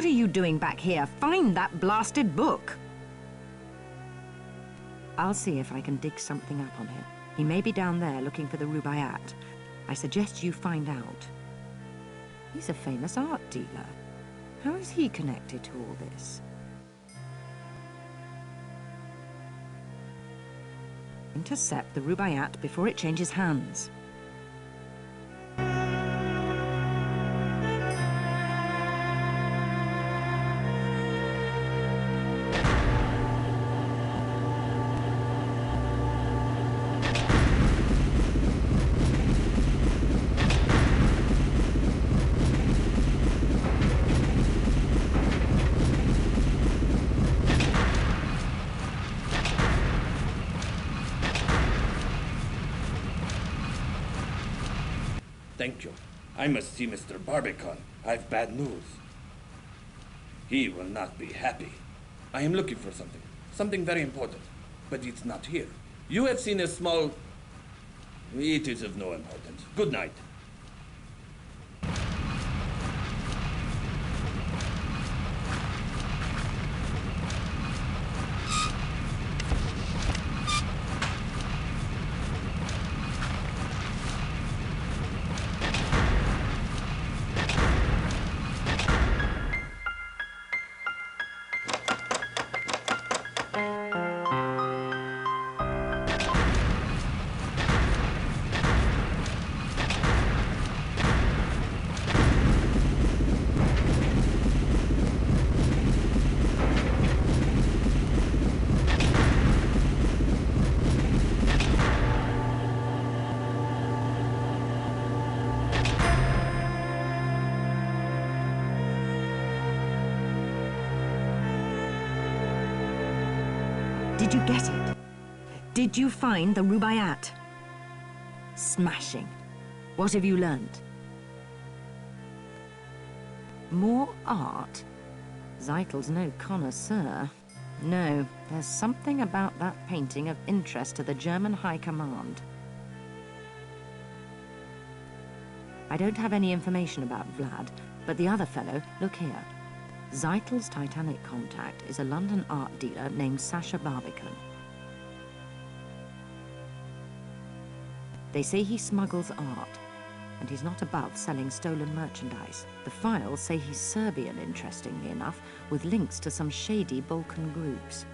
What are you doing back here? Find that blasted book! I'll see if I can dig something up on him. He may be down there looking for the Rubaiyat. I suggest you find out. He's a famous art dealer. How is he connected to all this? Intercept the Rubaiyat before it changes hands.
Thank you. I must see Mr. Barbican. I've bad news. He will not be happy. I am looking for something. Something very important. But it's not here. You have seen a small... It is of no importance. Good night. Did you get it? Did you find the Rubaiyat? Smashing. What have you learned? More art? Zeitel's no connoisseur. No, there's something about that painting of interest to the German High Command. I don't have any information about Vlad, but the other fellow, look here. Zeitel's Titanic contact is a London art dealer named Sasha Barbican. They say he smuggles art, and he's not above selling stolen merchandise. The files say he's Serbian, interestingly enough, with links to some shady Balkan groups.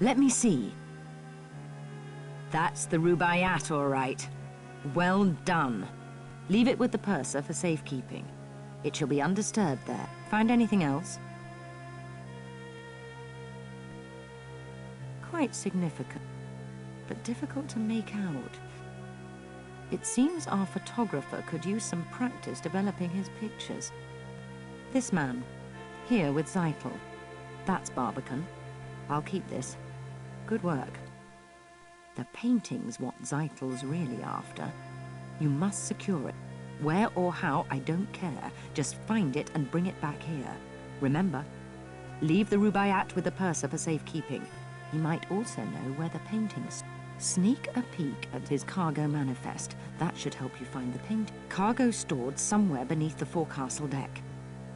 Let me see. That's the Rubaiyat, all right. Well done. Leave it with the purser for safekeeping. It shall be undisturbed there. Find anything else? Quite significant, but difficult to make out. It seems our photographer could use some practice developing his pictures. This man, here with Zeitel. That's Barbican. I'll keep this. Good work. The painting's what Zeitel's really after. You must secure it. Where or how, I don't care. Just find it and bring it back here. Remember, leave the Rubaiyat with the purser for safekeeping. He might also know where the painting's. Sneak a peek at his cargo manifest. That should help you find the painting. Cargo stored somewhere beneath the forecastle deck.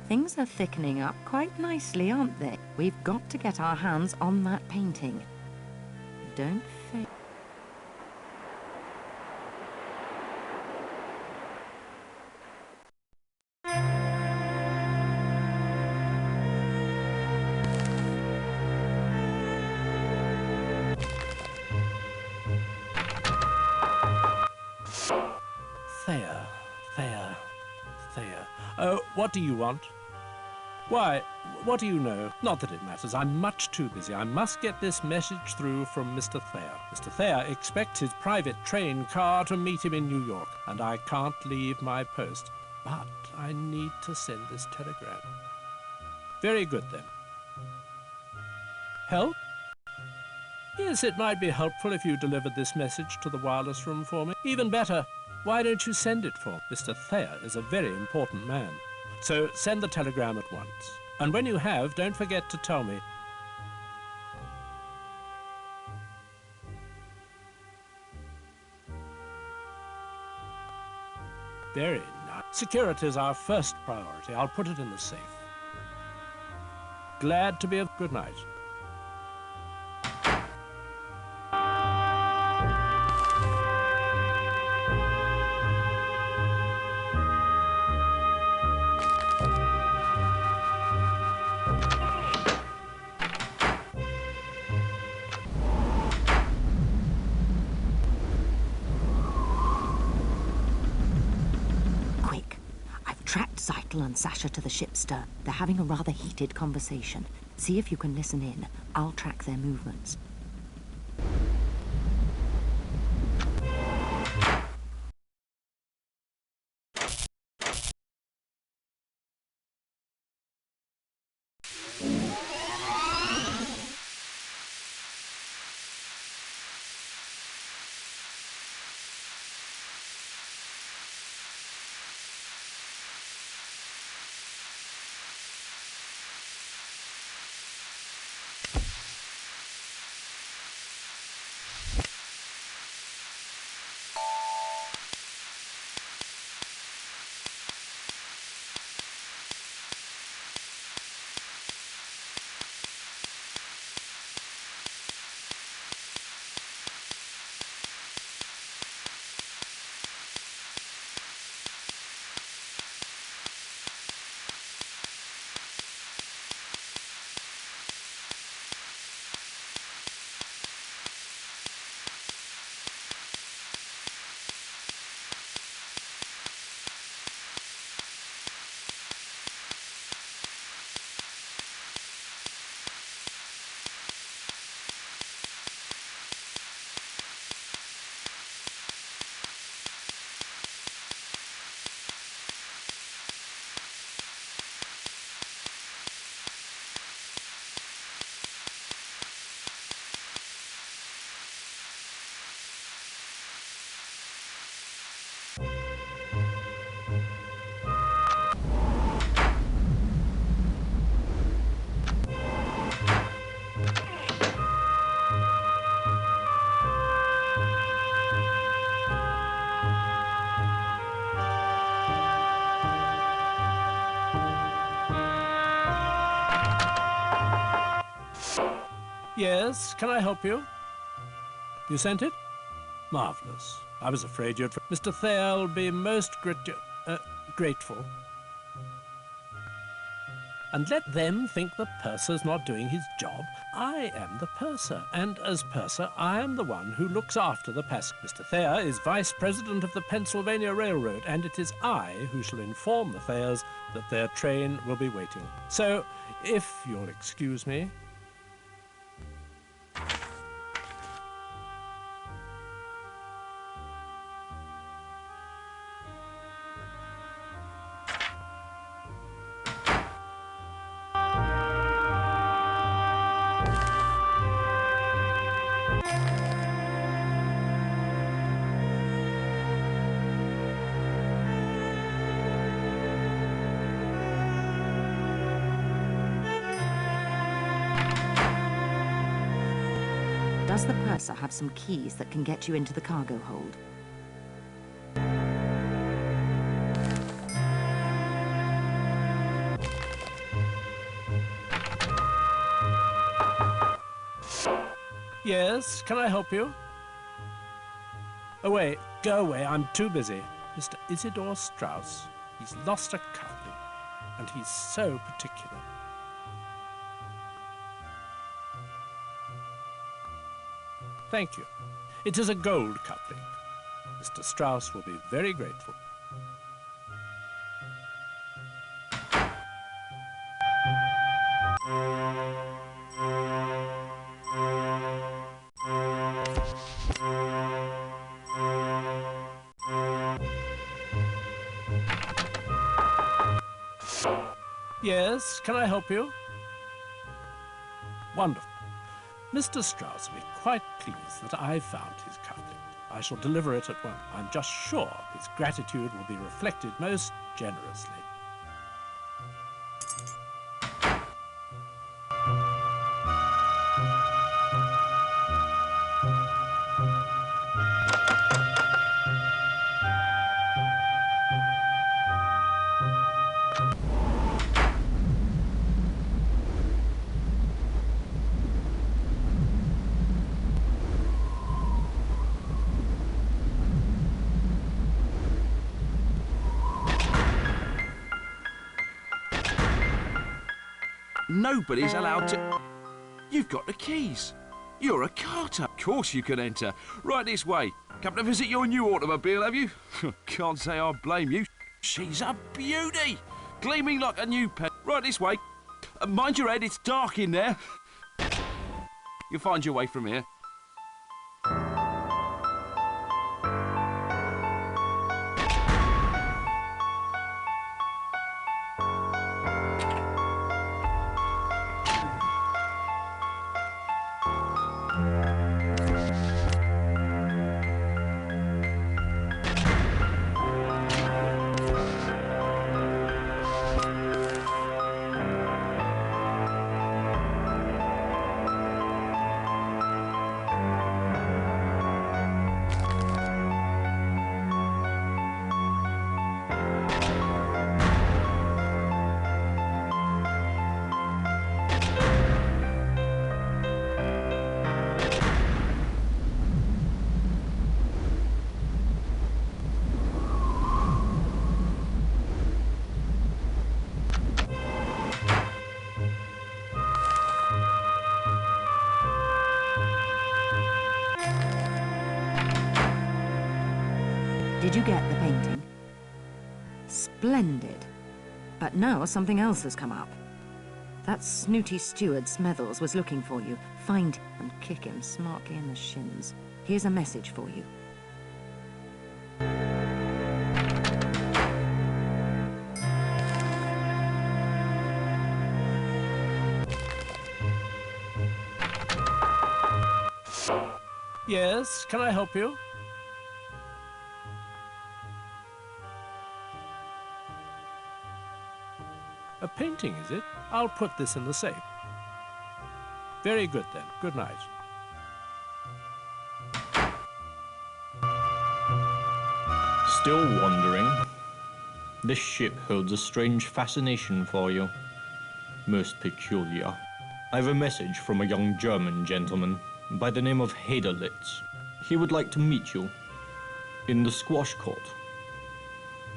Things are thickening up quite nicely, aren't they? We've got to get our hands on that painting. Don't fail.
Thea. Oh, what do you want? Why, what do you know? Not that it matters. I'm much too busy. I must get this message through from Mr. Thayer. Mr. Thayer expects his private train car to meet him in New York, and I can't leave my post. But I need to send this telegram. Very good, then. Help? Yes, it might be helpful if you delivered this message to the wireless room for me. Even better, why don't you send it for me? Mr. Thayer is a very important man. So send the telegram at once. And when you have, don't forget to tell me. Very nice. Security is our first priority. I'll put it in the safe. Glad to be of good night.
Tracked Zeitel and Sasha to the ship's stern. They're having a rather heated conversation. See if you can listen in. I'll track their movements.
Yes, can I help you? You sent it? Marvelous. I was afraid you'd... Mr. Thayer'll be most grateful. And let them think the purser's not doing his job. I am the purser, and as purser, I am the one who looks after the passengers. Mr. Thayer is vice president of the Pennsylvania Railroad, and it is I who shall inform the Thayers that their train will be waiting. So, if you'll excuse me...
Does the purser have some keys that can get you into the cargo hold?
Yes, can I help you? Oh, wait, go away, I'm too busy. Mr. Isidore Strauss, he's lost a cufflink, and he's so particular. Thank you. It is a gold cufflink. Mr. Strauss will be very grateful. Yes, can I help you? Wonderful. Mr. Strauss will be quite pleased that I found his cufflink. I shall deliver it at once. I'm just sure his gratitude will be reflected most generously.
Nobody's allowed to... You've got the keys. You're a carter. Of course you can enter. Right this way. Come to visit your new automobile, have you? Can't say I blame you. She's a beauty. Gleaming like a new pen. Right this way. Mind your head, it's dark in there. You'll find your way from here.
Did you get the painting? Splendid. But now something else has come up. That snooty steward Smethels was looking for you. Find him and kick him smartly in the shins. Here's a message for you.
Yes, can I help you? A painting, is it? I'll put this in the safe. Very good, then. Good night.
Still wondering? This ship holds a strange fascination for you. Most peculiar. I have a message from a young German gentleman by the name of Heidelitz. He would like to meet you in the squash court.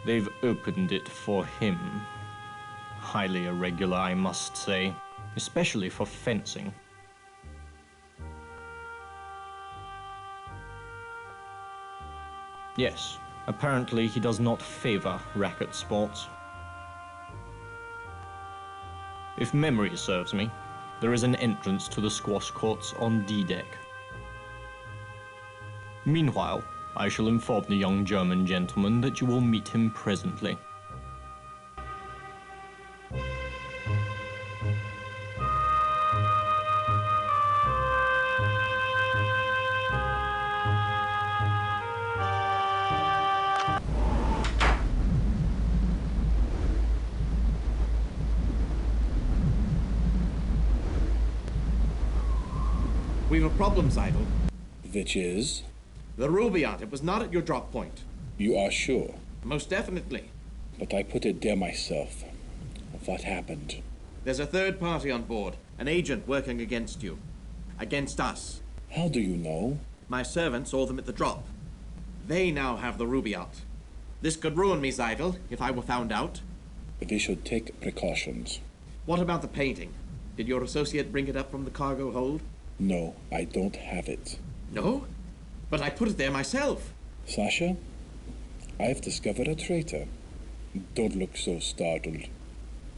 They've opened it for him. Highly irregular, I must say, especially for fencing. Yes, apparently he does not favor racket sports. If memory serves me, there is an entrance to the squash courts on D-deck. Meanwhile, I shall inform the young German gentleman that you will meet him presently.
We've a problem, Seidel.
Which is?
The Rubaiyat. It was not at your drop point.
You are sure?
Most definitely.
But I put it there myself. What happened?
There's a third party on board. An agent working against you. Against us.
How do you know?
My servant saw them at the drop. They now have the Rubaiyat. This could ruin me, Seidel, if I were found out.
We should take precautions.
What about the painting? Did your associate bring it up from the cargo hold?
No, I don't have it.
No? But I put it there myself.
Sasha, I've discovered a traitor. Don't look so startled.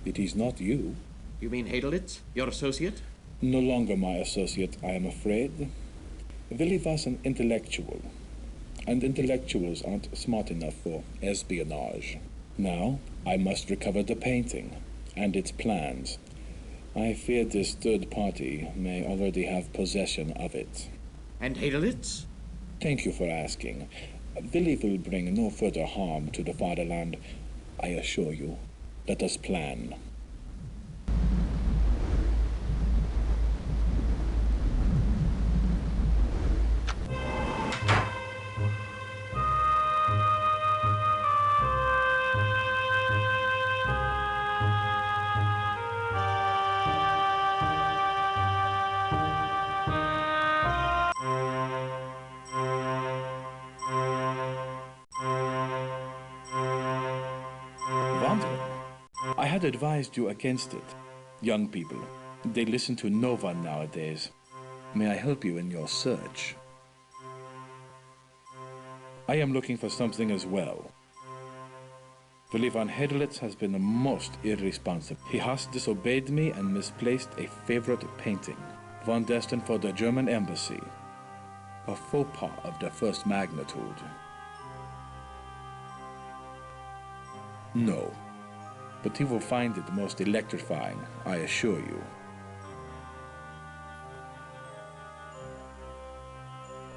It is not you.
You mean Heidelitz, your associate?
No longer my associate, I am afraid. Willie was an intellectual, and intellectuals aren't smart enough for espionage. Now, I must recover the painting and its plans. I fear this third party may already have possession of it.
And Heidelitz?
Thank you for asking. Willie will bring no further harm to the fatherland, I assure you. Let us plan. I had advised you against it. Young people, they listen to no one nowadays. May I help you in your search? I am looking for something as well. Willy von Heidelitz has been the most irresponsible. He has disobeyed me and misplaced a favorite painting, one destined for the German embassy. A faux pas of the first magnitude. No, but he will find it most electrifying, I assure you.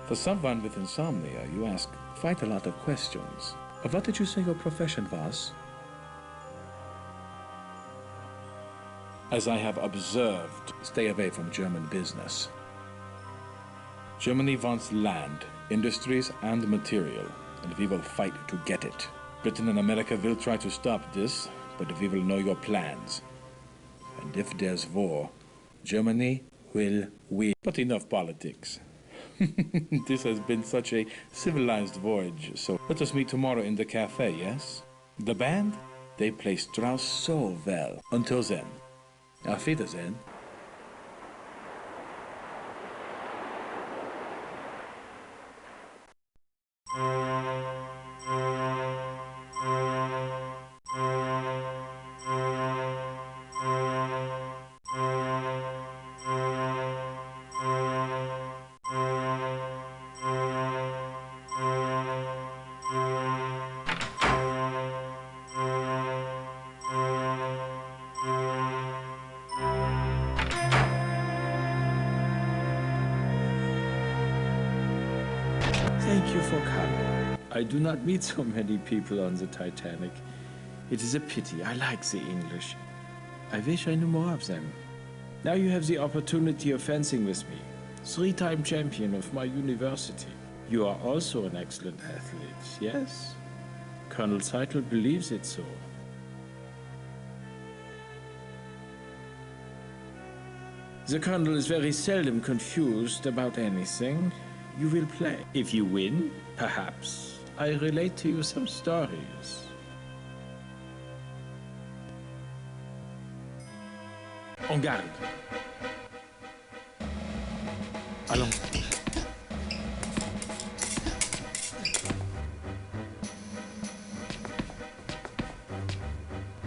For someone with insomnia, you ask quite a lot of questions. What did you say your profession was? As I have observed, stay away from German business. Germany wants land, industries, and material, and we will fight to get it. Britain and America will try to stop this, but we will know your plans. And if there's war, Germany will win. But enough politics. This has been such a civilized voyage, so let us meet tomorrow in the cafe, yes? The band? They play Strauss so well. Until then, auf Wiedersehen.
Thank you for coming. I do not meet so many people on the Titanic. It is a pity. I like the English. I wish I knew more of them. Now you have the opportunity of fencing with me. 3-time champion of my university. You are also an excellent athlete, yes? Colonel Seidel believes it so. The Colonel is very seldom confused about anything. You will play. If you win, perhaps I relate to you some stories. En garde. Allons.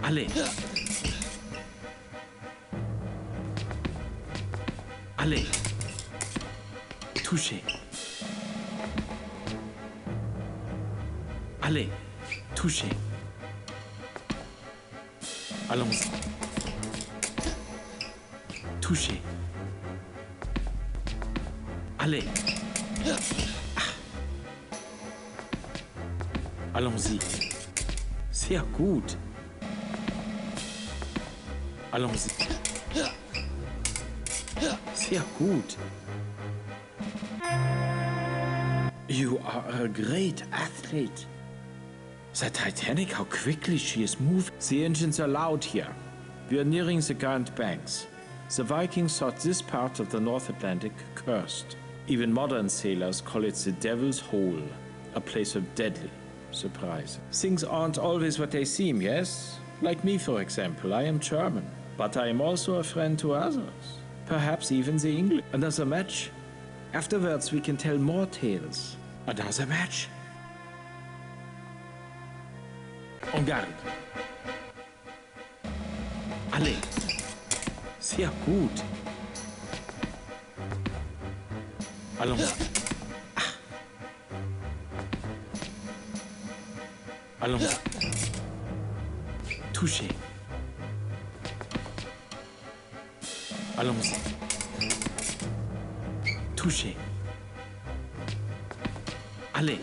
Allez. Allez. Touchez. Allez, touchez. Allons-y. Touchez. Allez. Ah. Allons-y. Sehr gut. Allons-y. Sehr gut. You are a great athlete. The Titanic, how quickly she is moving. The engines are loud here. We are nearing the Grand Banks. The Vikings thought this part of the North Atlantic cursed. Even modern sailors call it the Devil's Hole, a place of deadly surprise. Things aren't always what they seem, yes? Like me, for example, I am German, but I am also a friend to others. Perhaps even the English. Another match? Afterwards we can tell more tales. Another match? En garde. Allez. Sehr gut. Allons. Ah. Allons. Touchez. Allons-y. Touchez. Allez.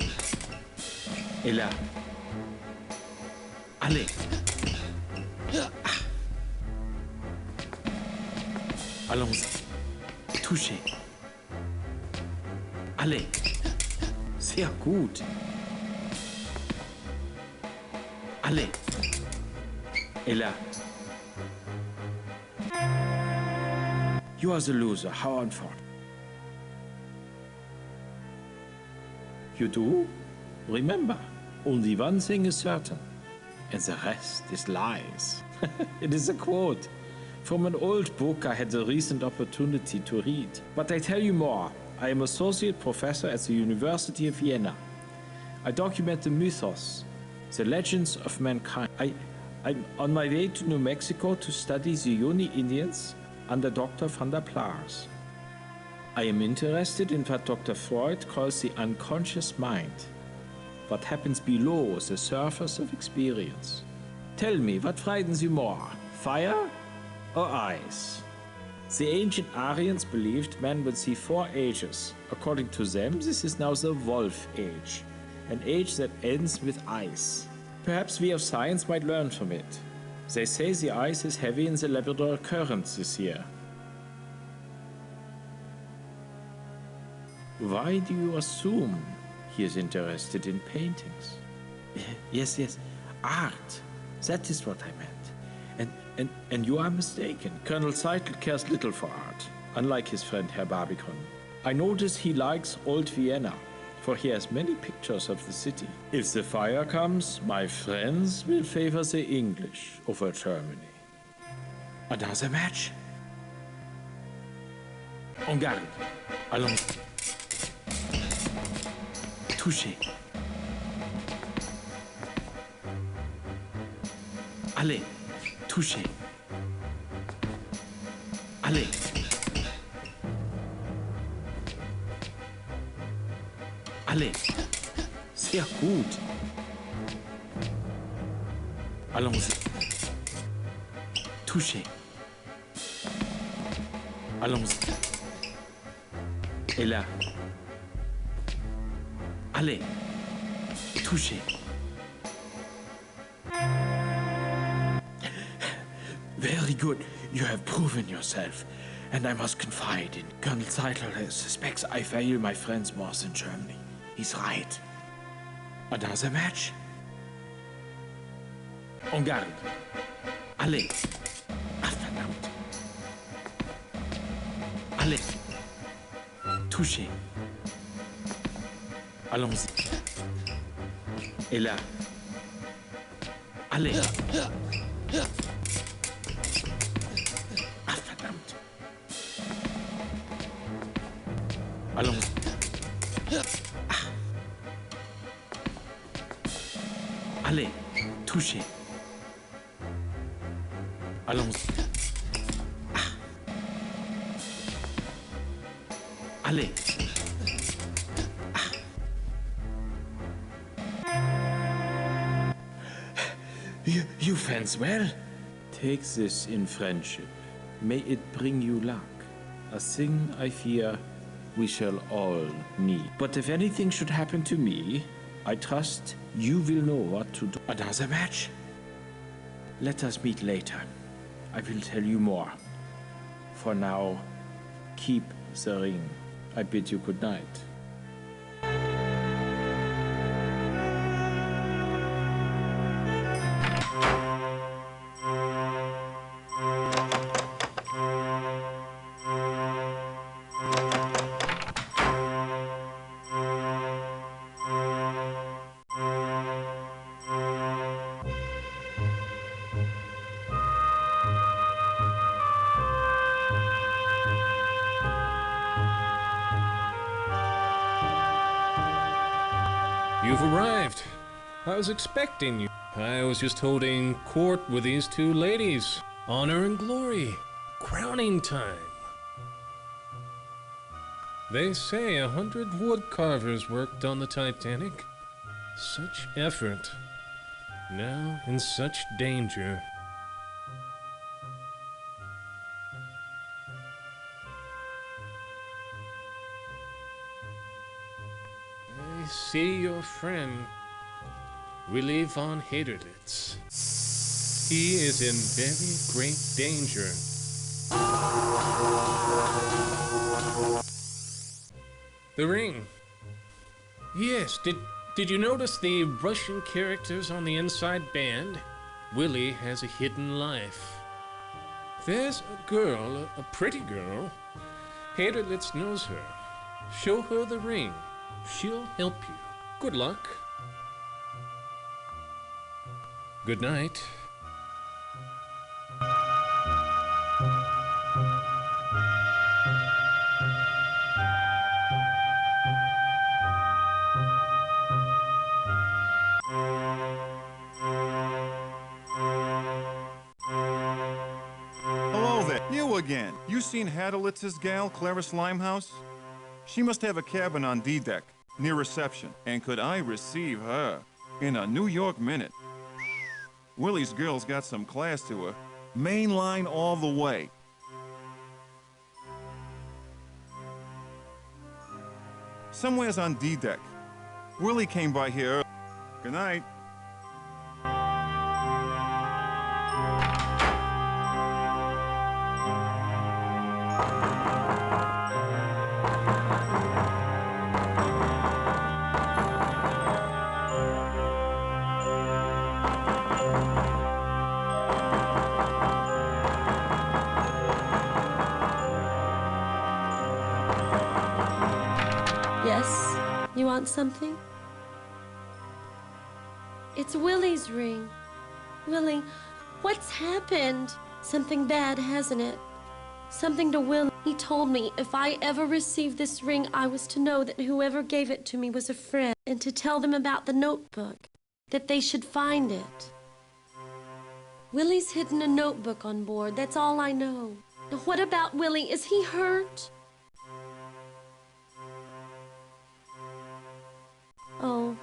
Et là. Allez. Ah. Allons-y. Touchez. Allez. Sehr gut. Allez. Et là. You are the loser. How unfortunate. You do? Remember, only one thing is certain, and the rest is lies. It is a quote. From an old book I had the recent opportunity to read. But I tell you more. I am associate professor at the University of Vienna. I document the mythos, the legends of mankind. I'm on my way to New Mexico to study the Yoni Indians under Dr. van der Plaars. I am interested in what Dr. Freud calls the unconscious mind, what happens below the surface of experience. Tell me, what frightens you more, fire or ice? The ancient Aryans believed man would see 4 ages. According to them, this is now the Wolf Age, an age that ends with ice. Perhaps we of science might learn from it. They say the ice is heavy in the Labrador Current this year. Why do you assume he is interested in paintings? Yes, art. That is what I meant. And you are mistaken. Colonel Seidel cares little for art, unlike his friend Herr Barbicon. I notice he likes old Vienna, for he has many pictures of the city. If the fire comes, my friends will favor the English over Germany. Another match? En garde. Allons. Touché. Allez. Touché. Allez. Allez. Sehr gut. Allons-y. Touché. Allons-y. Et là. Allez. Touché. Very good. You have proven yourself. And I must confide in Colonel Seidel suspects I value my friends more than Germany. He's right. Another match? En garde. Allez. Ah, verdammt. Allez. Touché. Allons-y. Et là. Allez. Ah, verdammt. Allons. Ah. Allez, touchez. Allons. Ah. Allez. Ah. You fence well? Take this in friendship. May it bring you luck. A thing I fear we shall all need. But if anything should happen to me, I trust you will know what to do. Another match? Let us meet later. I will tell you more. For now, keep the ring. I bid you good night.
You've arrived. I was expecting you. I was just holding court with these 2 ladies. Honor and glory. Crowning time. They say 100 wood carvers worked on the Titanic. Such effort. Now in such danger. I see your friend, Willy von Haderlitz. He is in very great danger. The ring. Yes, did you notice the Russian characters on the inside band? Willy has a hidden life. There's a girl, a pretty girl. Haderlitz knows her. Show her the ring. She'll help you. Good luck. Good night.
again. You seen Hadelitz's gal, Clarice Limehouse? She must have a cabin on D-deck, near reception. And could I receive her in a New York minute? Willie's girl's got some class to her. Main line all the way. Somewhere's on D-deck. Willie came by here early. Good night.
Yes? You want something? It's Willie's ring. Willie, what's happened? Something bad, hasn't it? Something to Will. He told me if I ever received this ring, I was to know that whoever gave it to me was a friend, and to tell them about the notebook, that they should find it. Willie's hidden a notebook on board, that's all I know. Now what about Willie? Is he hurt? Oh,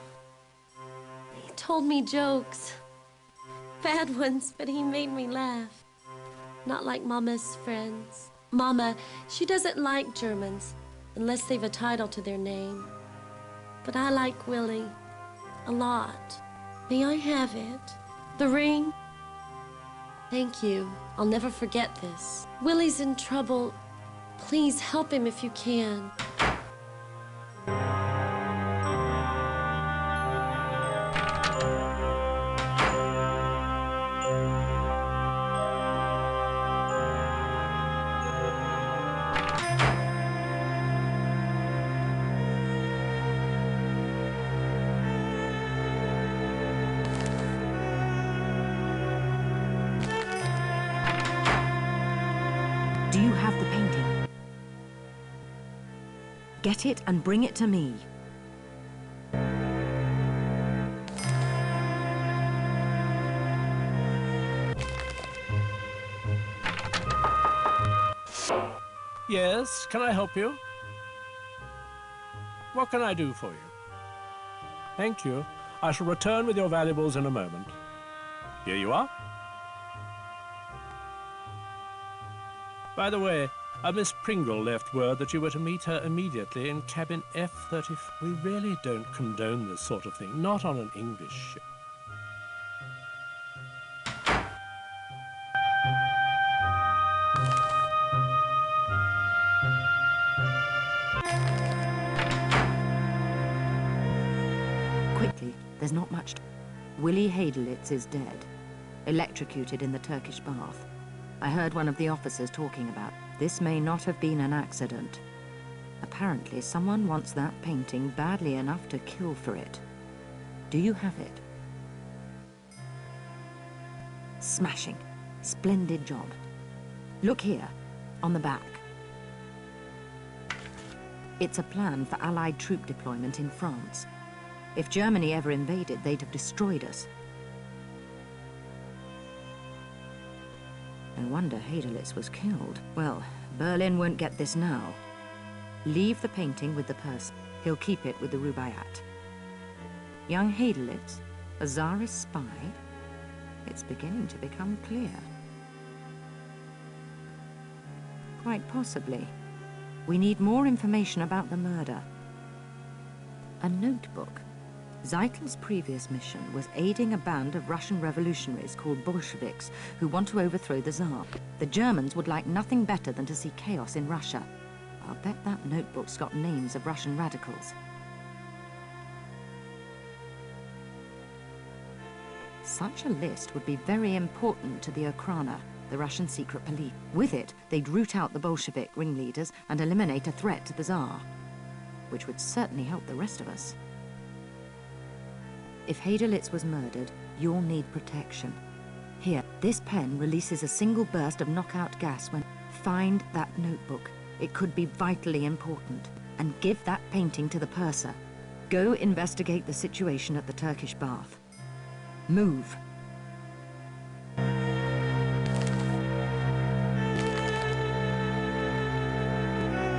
he told me jokes. Bad ones, but he made me laugh. Not like Mama's friends. Mama, she doesn't like Germans, unless they've a title to their name. But I like Willie a lot. May I have it? The ring? Thank you. I'll never forget this. Willie's in trouble. Please help him if you can.
Do you have the painting? Get it and bring it to me.
Yes, can I help you? What can I do for you? Thank you. I shall return with your valuables in a moment. Here you are. By the way, Miss Pringle left word that you were to meet her immediately in cabin F-34. We really don't condone this sort of thing, not on an English ship.
Quickly, there's not much. Willie Hadelitz is dead, electrocuted in the Turkish bath. I heard one of the officers talking about this may not have been an accident. Apparently, someone wants that painting badly enough to kill for it. Do you have it? Smashing. Splendid job. Look here, on the back. It's a plan for Allied troop deployment in France. If Germany ever invaded, they'd have destroyed us. No wonder Hadelitz was killed. Well, Berlin won't get this now. Leave the painting with the person. He'll keep it with the Rubaiyat. Young Hadelitz, a Tsarist spy? It's beginning to become clear. Quite possibly. We need more information about the murder. A notebook. Zeitel's previous mission was aiding a band of Russian revolutionaries called Bolsheviks who want to overthrow the Tsar. The Germans would like nothing better than to see chaos in Russia. I'll bet that notebook's got names of Russian radicals. Such a list would be very important to the Okhrana, the Russian secret police. With it, they'd root out the Bolshevik ringleaders and eliminate a threat to the Tsar, which would certainly help the rest of us. If Hadelitz was murdered, you'll need protection. Here, this pen releases a single burst of knockout gas when... Find that notebook. It could be vitally important. And give that painting to the purser. Go investigate the situation at the Turkish bath. Move.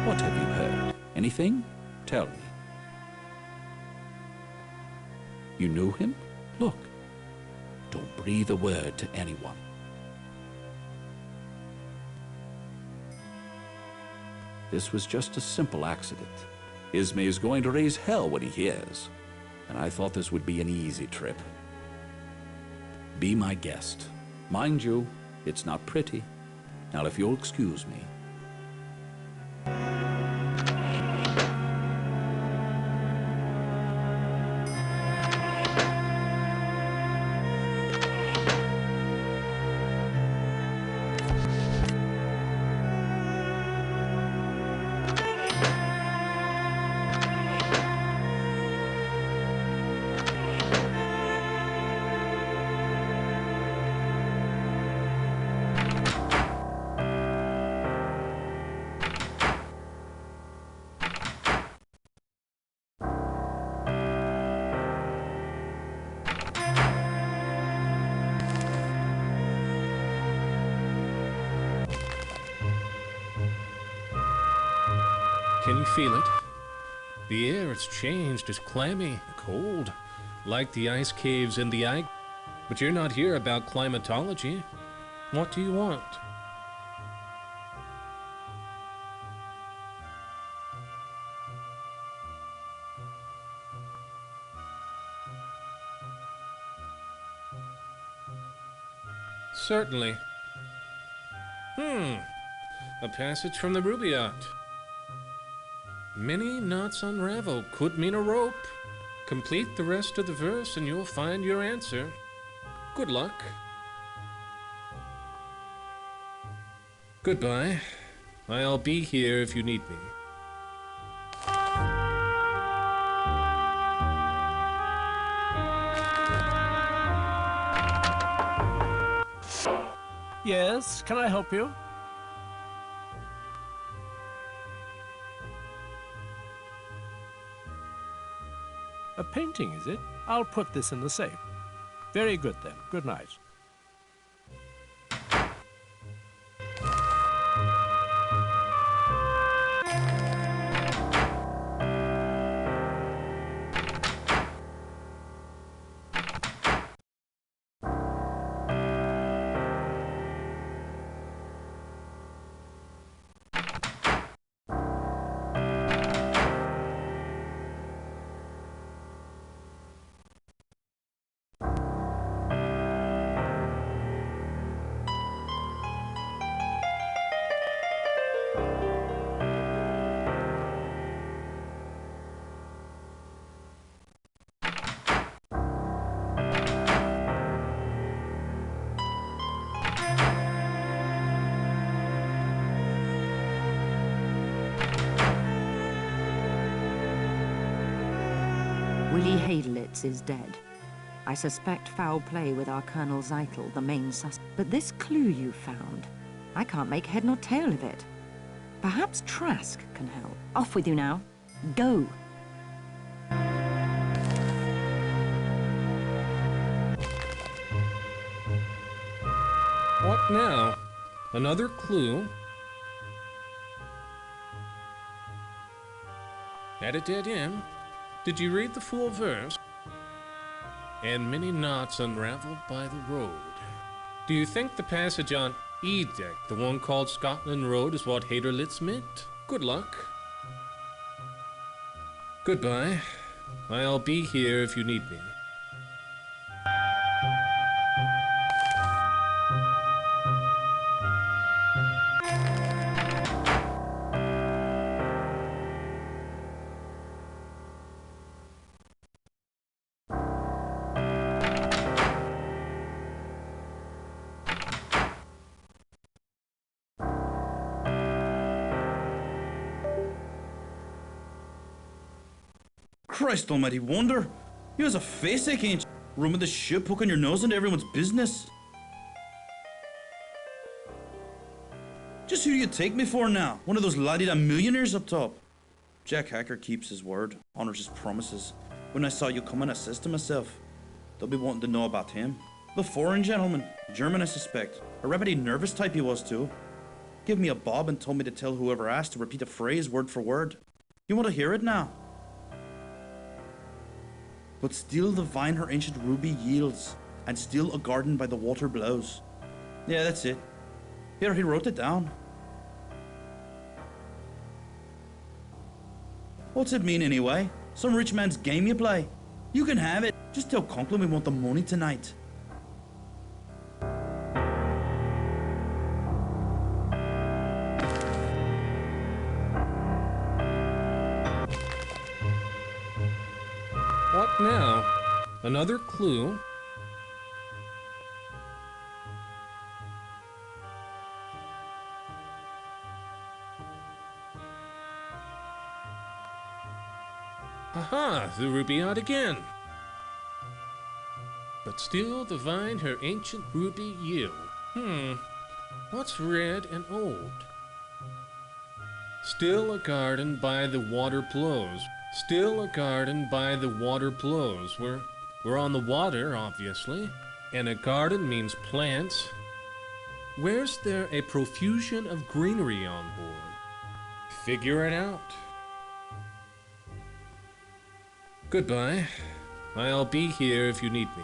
What have you heard? Anything? Tell me. You knew him? Look. Don't breathe a word to anyone. This was just a simple accident. Ismay is going to raise hell when he hears. And I thought this would be an easy trip. Be my guest. Mind you, it's not pretty. Now, if you'll excuse me.
Can you feel it? The air has changed. It's clammy, cold, like the ice caves in the eye. But you're not here about climatology. What do you want? Certainly. A passage from the Rubaiyat. Many knots unravel could mean a rope. Complete the rest of the verse and you'll find your answer. Good luck. Goodbye. I'll be here if you need me.
Yes, can I help you? A painting, is it? I'll put this in the safe. Very good, then. Good night.
Willie Hadelitz is dead. I suspect foul play with our Colonel Zeitel, the main suspect. But this clue you found, I can't make head nor tail of it. Perhaps Trask can help. Off with you now. Go.
What now? Another clue? At a dead end? Did you read the full verse? And many knots unraveled by the road. Do you think the passage on E-deck, the one called Scotland Road, is what Haderlitz meant? Good luck. Goodbye. I'll be here if you need me.
Christ almighty wonder! You has a face ache, ain't you? Rooming the ship, poking your nose into everyone's business. Just who do you take me for now? One of those la-di-da millionaires up top? Jack Hacker keeps his word, honors his promises. When I saw you coming, I says to myself, they'll be wanting to know about him. The foreign gentleman, German I suspect. A rabbidy nervous type he was too. Give me a bob and told me to tell whoever asked to repeat a phrase word for word. You want to hear it now? But still the vine her ancient ruby yields, and still a garden by the water blows. Yeah, that's it. Here, he wrote it down. What's it mean anyway? Some rich man's game you play? You can have it. Just tell Conklin we want the money tonight.
What now? Another clue? Aha! The rubaiyat again! But still the vine her ancient ruby yield. What's red and old? Still a garden by the water blows. Still a garden by the water blows. We're on the water, obviously. And a garden means plants. Where's there a profusion of greenery on board? Figure it out. Goodbye. I'll be here if you need me.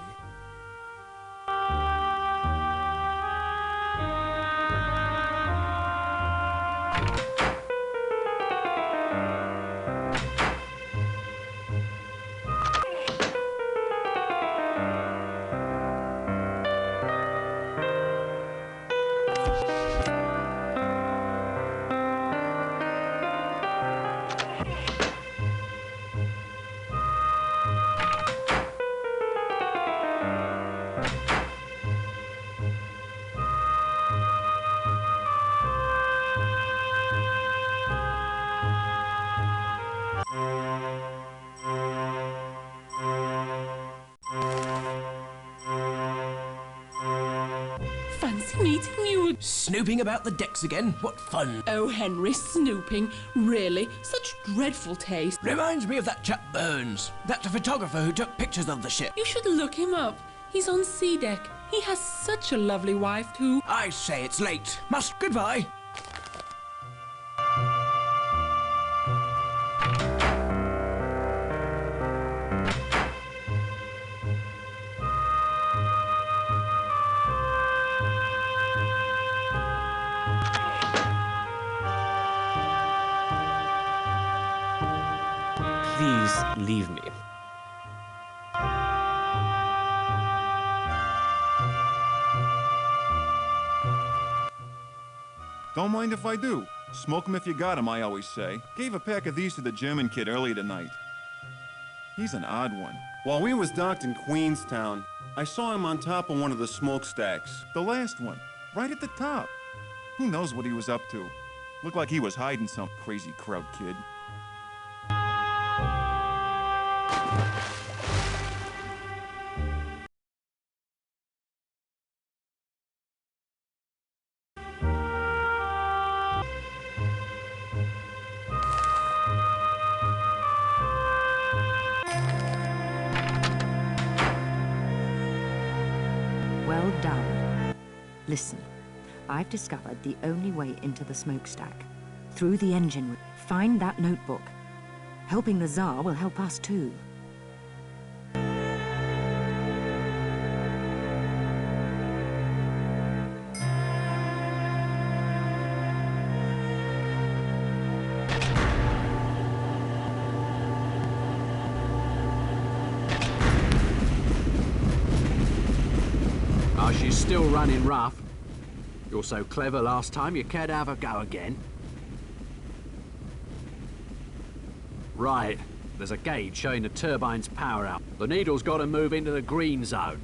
Fancy meeting you.
Snooping about the decks again? What fun.
Oh, Henry, snooping. Really? Such dreadful taste.
Reminds me of that chap Burns. That's a photographer who took pictures of the ship.
You should look him up. He's on sea deck. He has such a lovely wife, too.
I say it's late. Must goodbye.
Please leave me.
Don't mind if I do. Smoke 'em if you got 'em, I always say. Gave a pack of these to the German kid earlier tonight. He's an odd one.
While we was docked in Queenstown, I saw him on top of one of the smokestacks.
The last one, right at the top. Who knows what he was up to? Looked like he was hiding some crazy crowd kid.
Well done. Listen, I've discovered the only way into the smokestack. Through the engine room. Find that notebook. Helping the Tsar will help us too.
Oh, she's still running rough. You're so clever last time, you can't have a go again. Right, there's a gauge showing the turbine's power out. The needle's got to move into the green zone.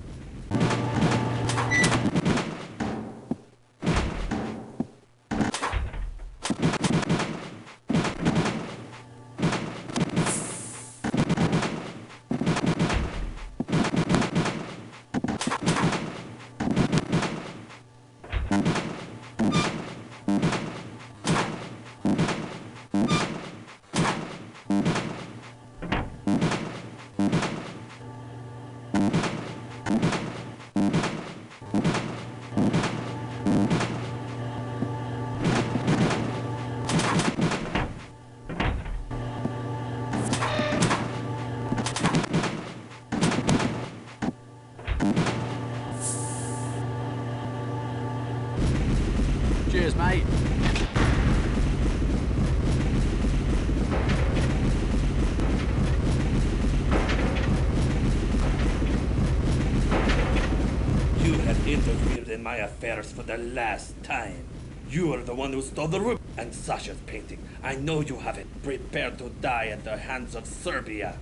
my affairs for the last time. You are the one who stole the room and Sasha's painting. I know you have it. Prepare to die at the hands of Serbia.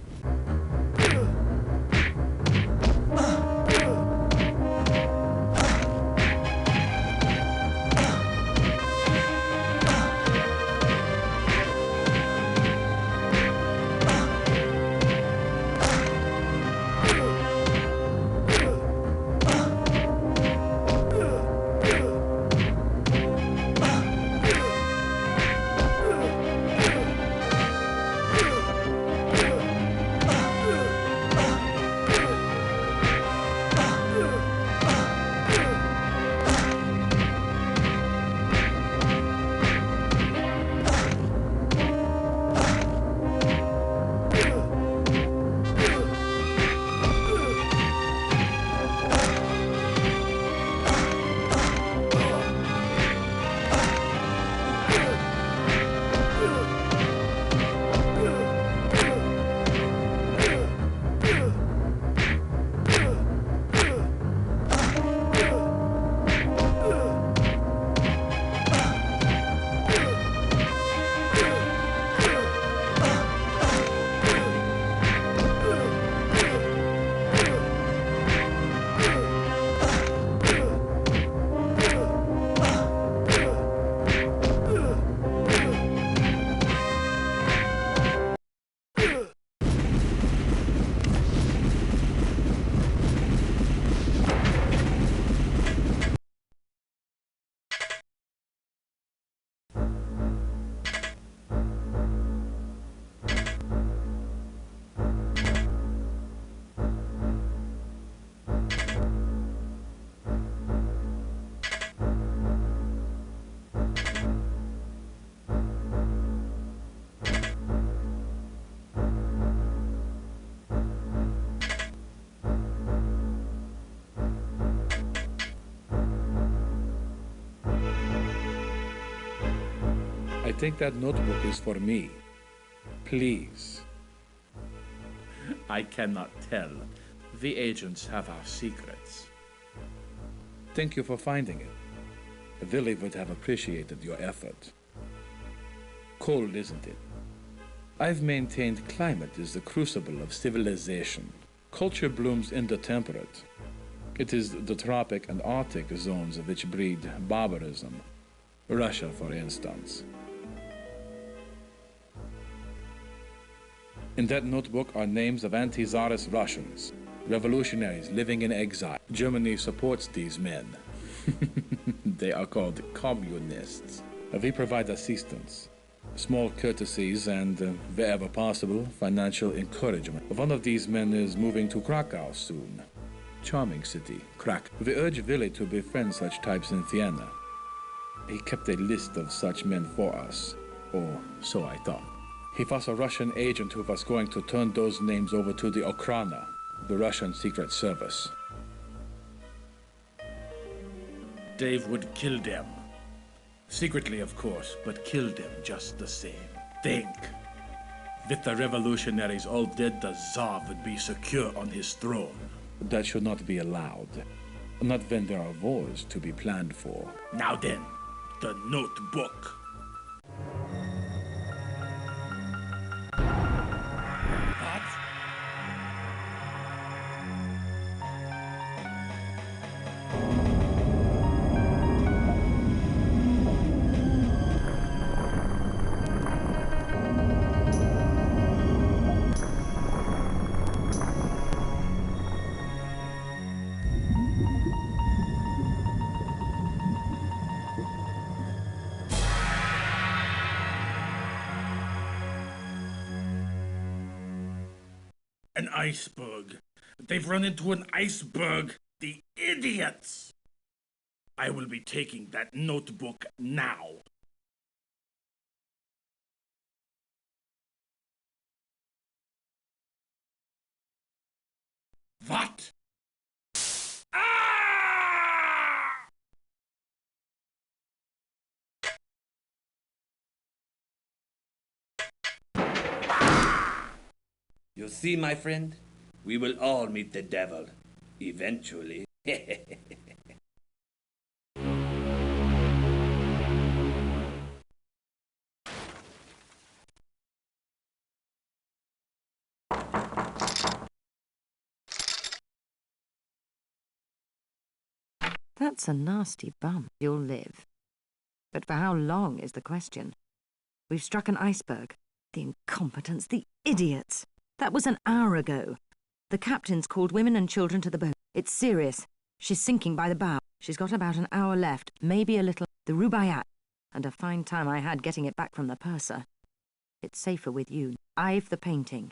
I think that notebook is for me. Please.
I cannot tell. We agents have our secrets.
Thank you for finding it. Willie would have appreciated your effort. Cold, isn't it? I've maintained climate is the crucible of civilization. Culture blooms in the temperate. It is the tropic and Arctic zones which breed barbarism. Russia, for instance. In that notebook are names of anti-Tsarist Russians, revolutionaries living in exile. Germany supports these men. They are called communists. We provide assistance, small courtesies, and, wherever possible, financial encouragement. One of these men is moving to Krakow soon. Charming city, Krakow. We urge Willie to befriend such types in Vienna. He kept a list of such men for us, or so I thought. He was a Russian agent who was going to turn those names over to the Okhrana, the Russian Secret Service.
Dave would kill them. Secretly, of course, but kill them just the same. Think. With the revolutionaries all dead, the Tsar would be secure on his throne.
That should not be allowed. Not when there are wars to be planned for.
Now then, the notebook. An iceberg. They've run into an iceberg. The idiots! I will be taking that notebook now. What?
You see, my friend, we will all meet the devil, eventually.
That's a nasty bump. You'll live. But for how long is the question? We've struck an iceberg. The incompetence, the idiots. That was an hour ago. The captain's called women and children to the boat. It's serious. She's sinking by the bow. She's got about an hour left, maybe a little. The Rubaiyat. And a fine time I had getting it back from the purser. It's safer with you. I've the painting.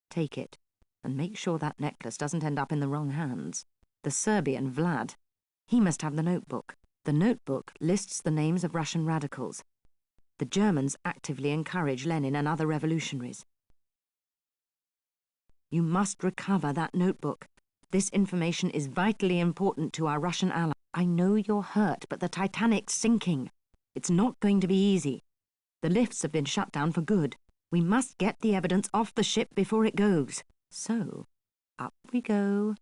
Take it, and make sure that necklace doesn't end up in the wrong hands. The Serbian, Vlad. He must have the notebook. The notebook lists the names of Russian radicals. The Germans actively encourage Lenin and other revolutionaries. You must recover that notebook. This information is vitally important to our Russian ally. I know you're hurt, but the Titanic's sinking. It's not going to be easy. The lifts have been shut down for good. We must get the evidence off the ship before it goes. So, up we go.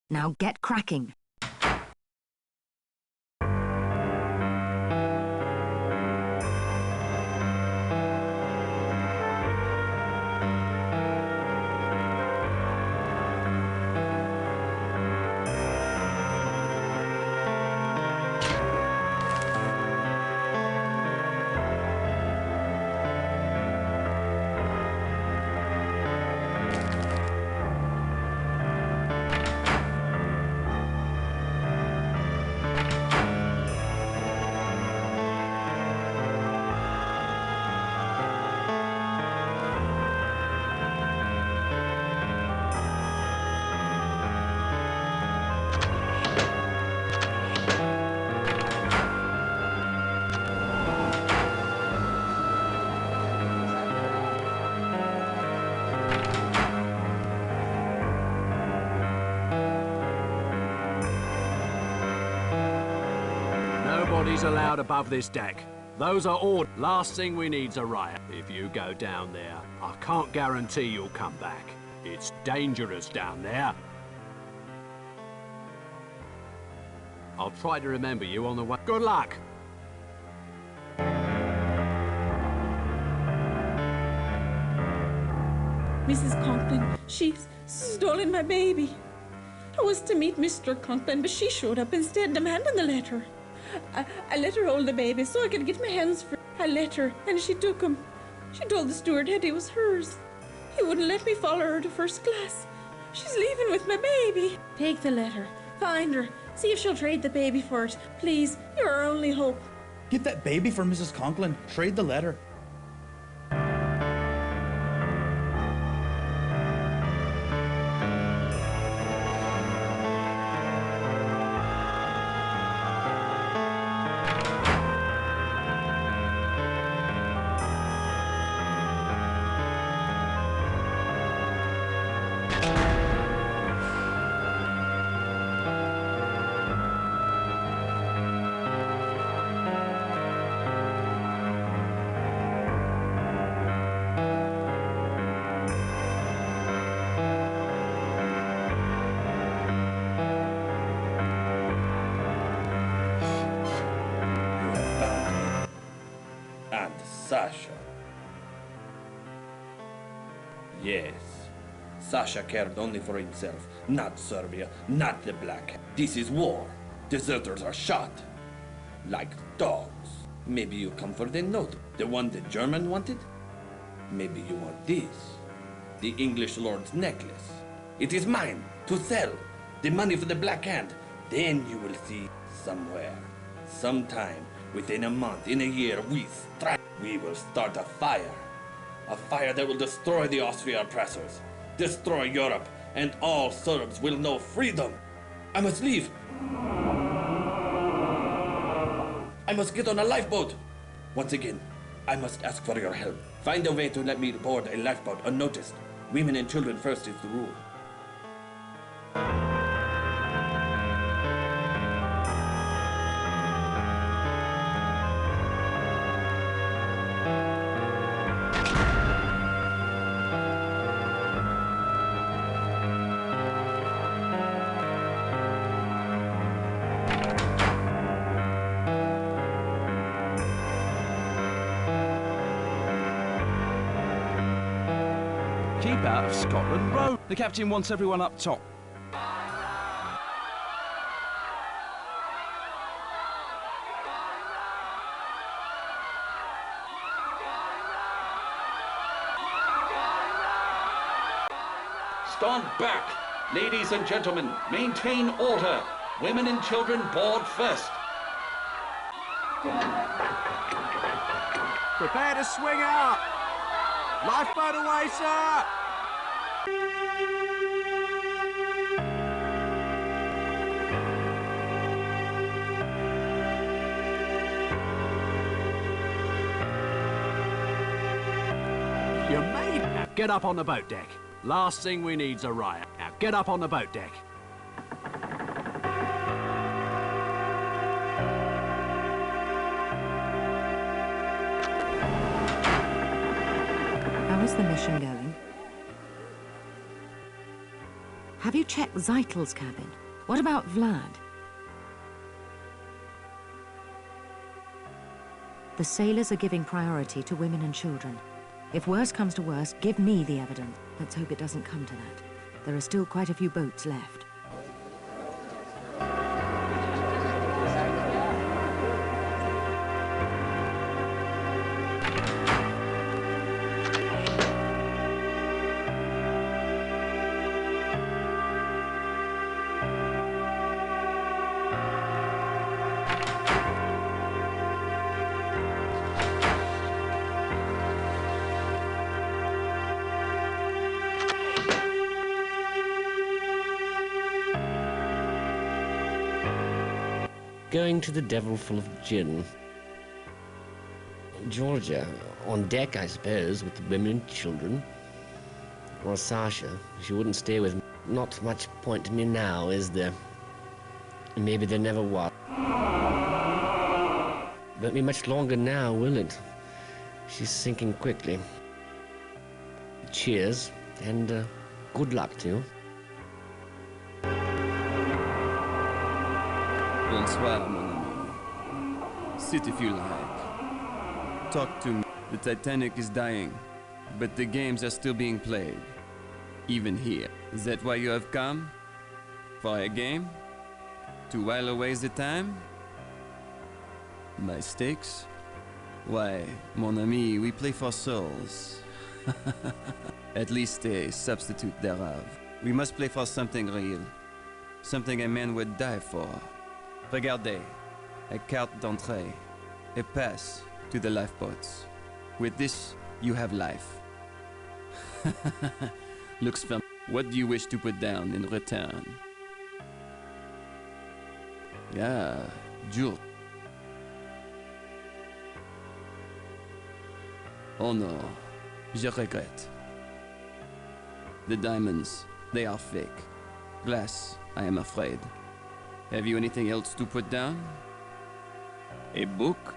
Now get cracking.
Nobody's allowed above this deck. Those are all. Last thing we need's a riot. If you go down there, I can't guarantee you'll come back. It's dangerous down there. I'll try to remember you on the way. Good luck!
Mrs. Conklin, she's stolen my baby. I was to meet Mr. Conklin, but she showed up instead demanding the letter. I let her hold the baby so I could get my hands free. I let her, and she took him. She told the steward Hetty was hers. He wouldn't let me follow her to first class. She's leaving with my baby. Take the letter. Find her. See if she'll trade the baby for it. Please, you're our only hope.
Get that baby for Mrs. Conklin. Trade the letter.
Sasha. Yes. Sasha cared only for himself, not Serbia, not the Black. This is war. Deserters are shot. Like dogs. Maybe you come for the note, the one the German wanted? Maybe you want this. The English lord's necklace. It is mine, to sell. The money for the Black Hand. Then you will see somewhere, sometime, within a month, in a year, we will start a fire. A fire that will destroy the Austrian oppressors, destroy Europe, and all Serbs will know freedom. I must leave. I must get on a lifeboat. Once again, I must ask for your help. Find a way to let me board a lifeboat unnoticed. Women and children first is the rule.
Keep out of Scotland Road. The captain wants everyone up top.
stand back. Ladies and gentlemen, maintain order. Women and children board first.
Prepare to swing out! Lifeboat away, sir!
You made. Now get up on the boat deck. Last thing we need's a riot. Now get up on the boat deck.
How is the mission going? Have you checked Zeitel's cabin? What about Vlad? The sailors are giving priority to women and children. If worse comes to worse, give me the evidence. Let's hope it doesn't come to that. There are still quite a few boats left.
Going to the devil full of gin. Georgia, on deck, I suppose, with the women and children. Or Sasha, she wouldn't stay with me. Not much point in me now, is there? Maybe there never was. Won't be much longer now, will it? She's sinking quickly. Cheers, and good luck to you.
Bonsoir, mon ami. Sit if you like. Talk to me. The Titanic is dying, but the games are still being played. Even here. Is that why you have come? For a game? To while away the time? My stakes? Why, mon ami, we play for souls. At least a substitute thereof. We must play for something real. Something a man would die for. Regardez, a carte d'entrée, a pass to the lifeboats. With this, you have life. Looks fun. What do you wish to put down in return? Yeah, Jules. Oh no, je regrette. The diamonds, they are fake. Glass, I am afraid. Have you anything else to put down? A book?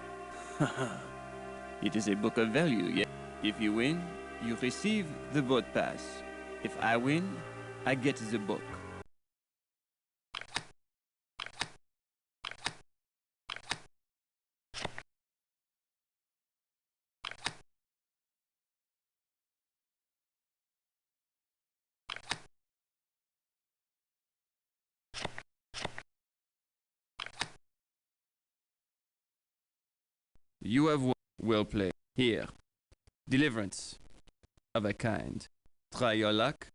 It is a book of value, yes. If you win, you receive the boat pass. If I win, I get the book. You have won. Well played. Here. Deliverance. Of a kind. Try your luck.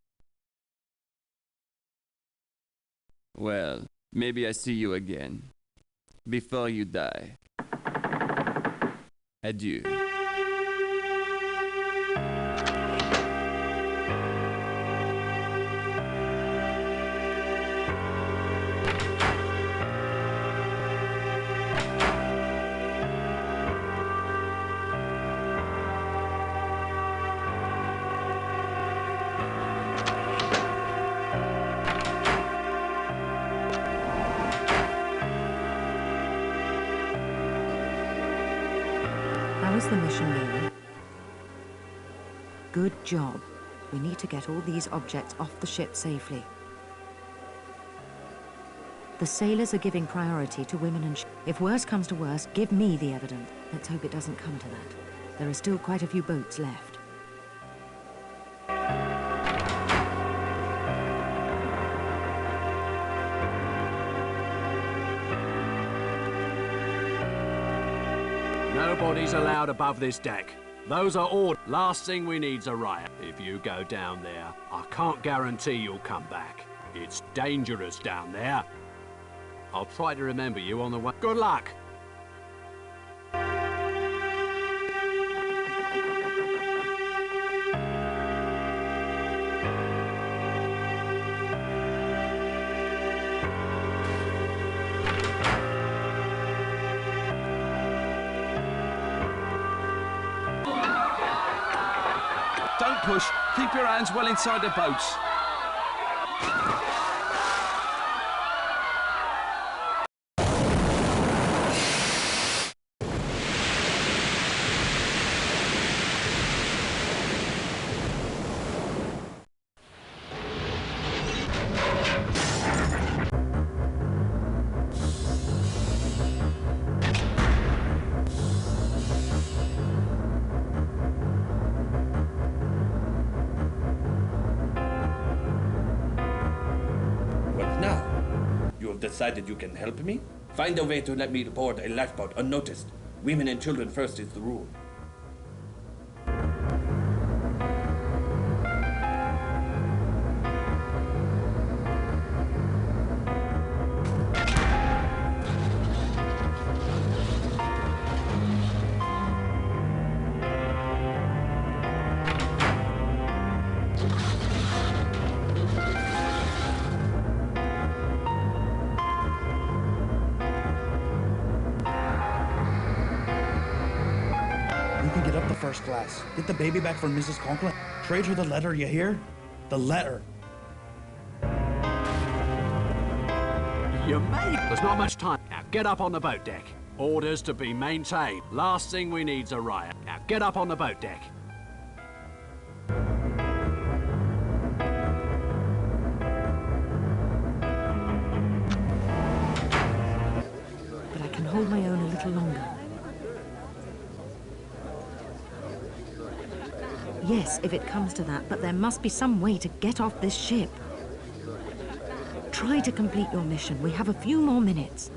Well, maybe I see you again. Before you die. Adieu.
How is the mission going? Good job. We need to get all these objects off the ship safely. The sailors are giving priority to women and if worse comes to worse, give me the evidence. Let's hope it doesn't come to that. There are still quite a few boats left.
Nobody's allowed above this deck. Those are all. Last thing we need's a riot. If you go down there, I can't guarantee you'll come back. It's dangerous down there. I'll try to remember you on the way. Good luck!
Don't push. Keep your hands well inside the boats.
Decided you can help me? Find a way to let me board a lifeboat unnoticed. Women and children first is the rule.
Class. Get the baby back from Mrs. Conklin. Trade her the letter, you hear? The letter.
You made. There's not much time. Now get up on the boat deck. Orders to be maintained. Last thing we need's a riot. Now get up on the boat deck.
But I can hold my own a little longer. Yes, if it comes to that, but there must be some way to get off this ship. Try to complete your mission. We have a few more minutes.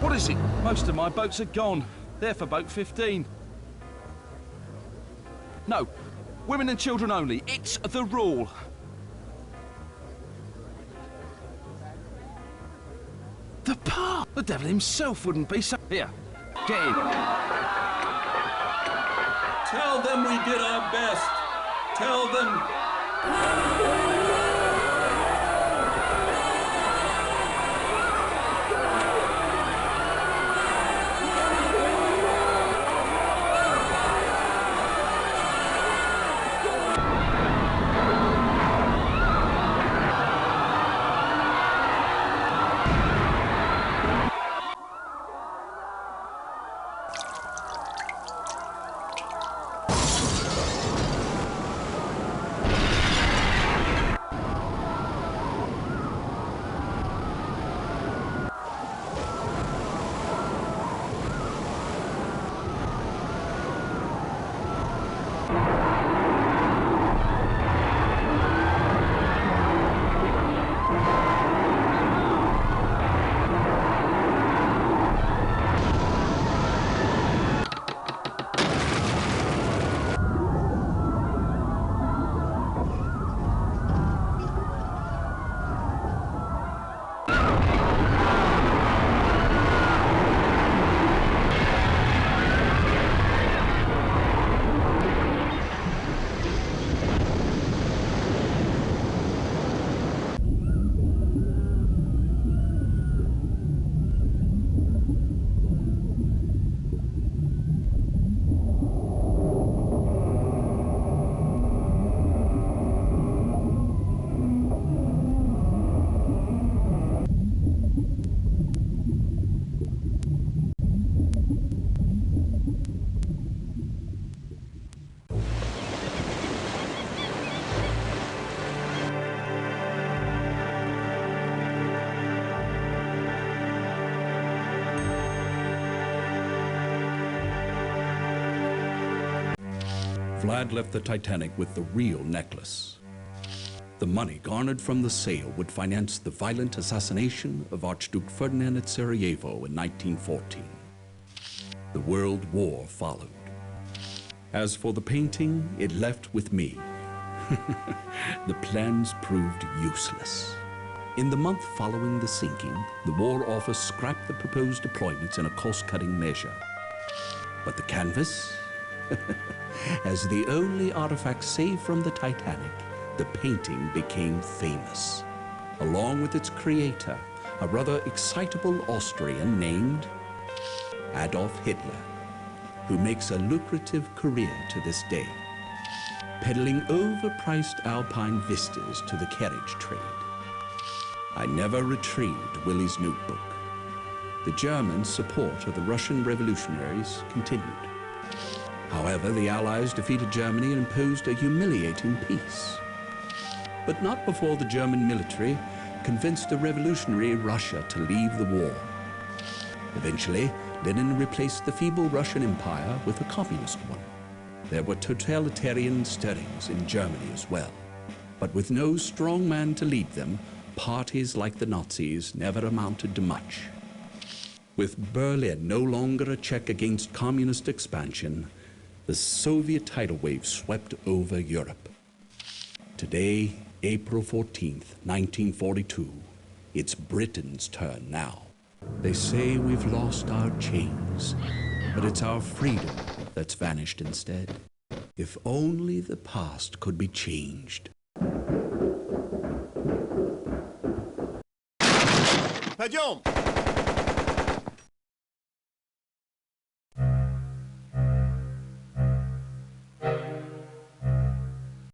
What is it? Most of my boats are gone. They're for boat 15. No, women and children only. It's the rule. The park! The devil himself wouldn't be so... Here, get in.
Tell them we did our best. Tell them... Vlad left the Titanic with the real necklace. The money garnered from the sale would finance the violent assassination of Archduke Ferdinand at Sarajevo in 1914. The World War followed. As for the painting, it left with me. The plans proved useless. In the month following the sinking, the War Office scrapped the proposed deployments in a cost-cutting measure. But the canvas? As the only artifact saved from the Titanic, the painting became famous. Along with its creator, a rather excitable Austrian named Adolf Hitler, who makes a lucrative career to this day, peddling overpriced alpine vistas to the carriage trade. I never retrieved Willie's notebook. The Germans' support of the Russian revolutionaries continued. However, the Allies defeated Germany and imposed a humiliating peace. But not before the German military convinced the revolutionary Russia to leave the war. Eventually, Lenin replaced the feeble Russian Empire with a communist one. There were totalitarian stirrings in Germany as well. But with no strong man to lead them, parties like the Nazis never amounted to much. With Berlin no longer a check against communist expansion, the Soviet tidal wave swept over Europe. Today, April 14th, 1942, it's Britain's turn now. They say we've lost our chains, but it's our freedom that's vanished instead. If only the past could be changed.
Пойдем!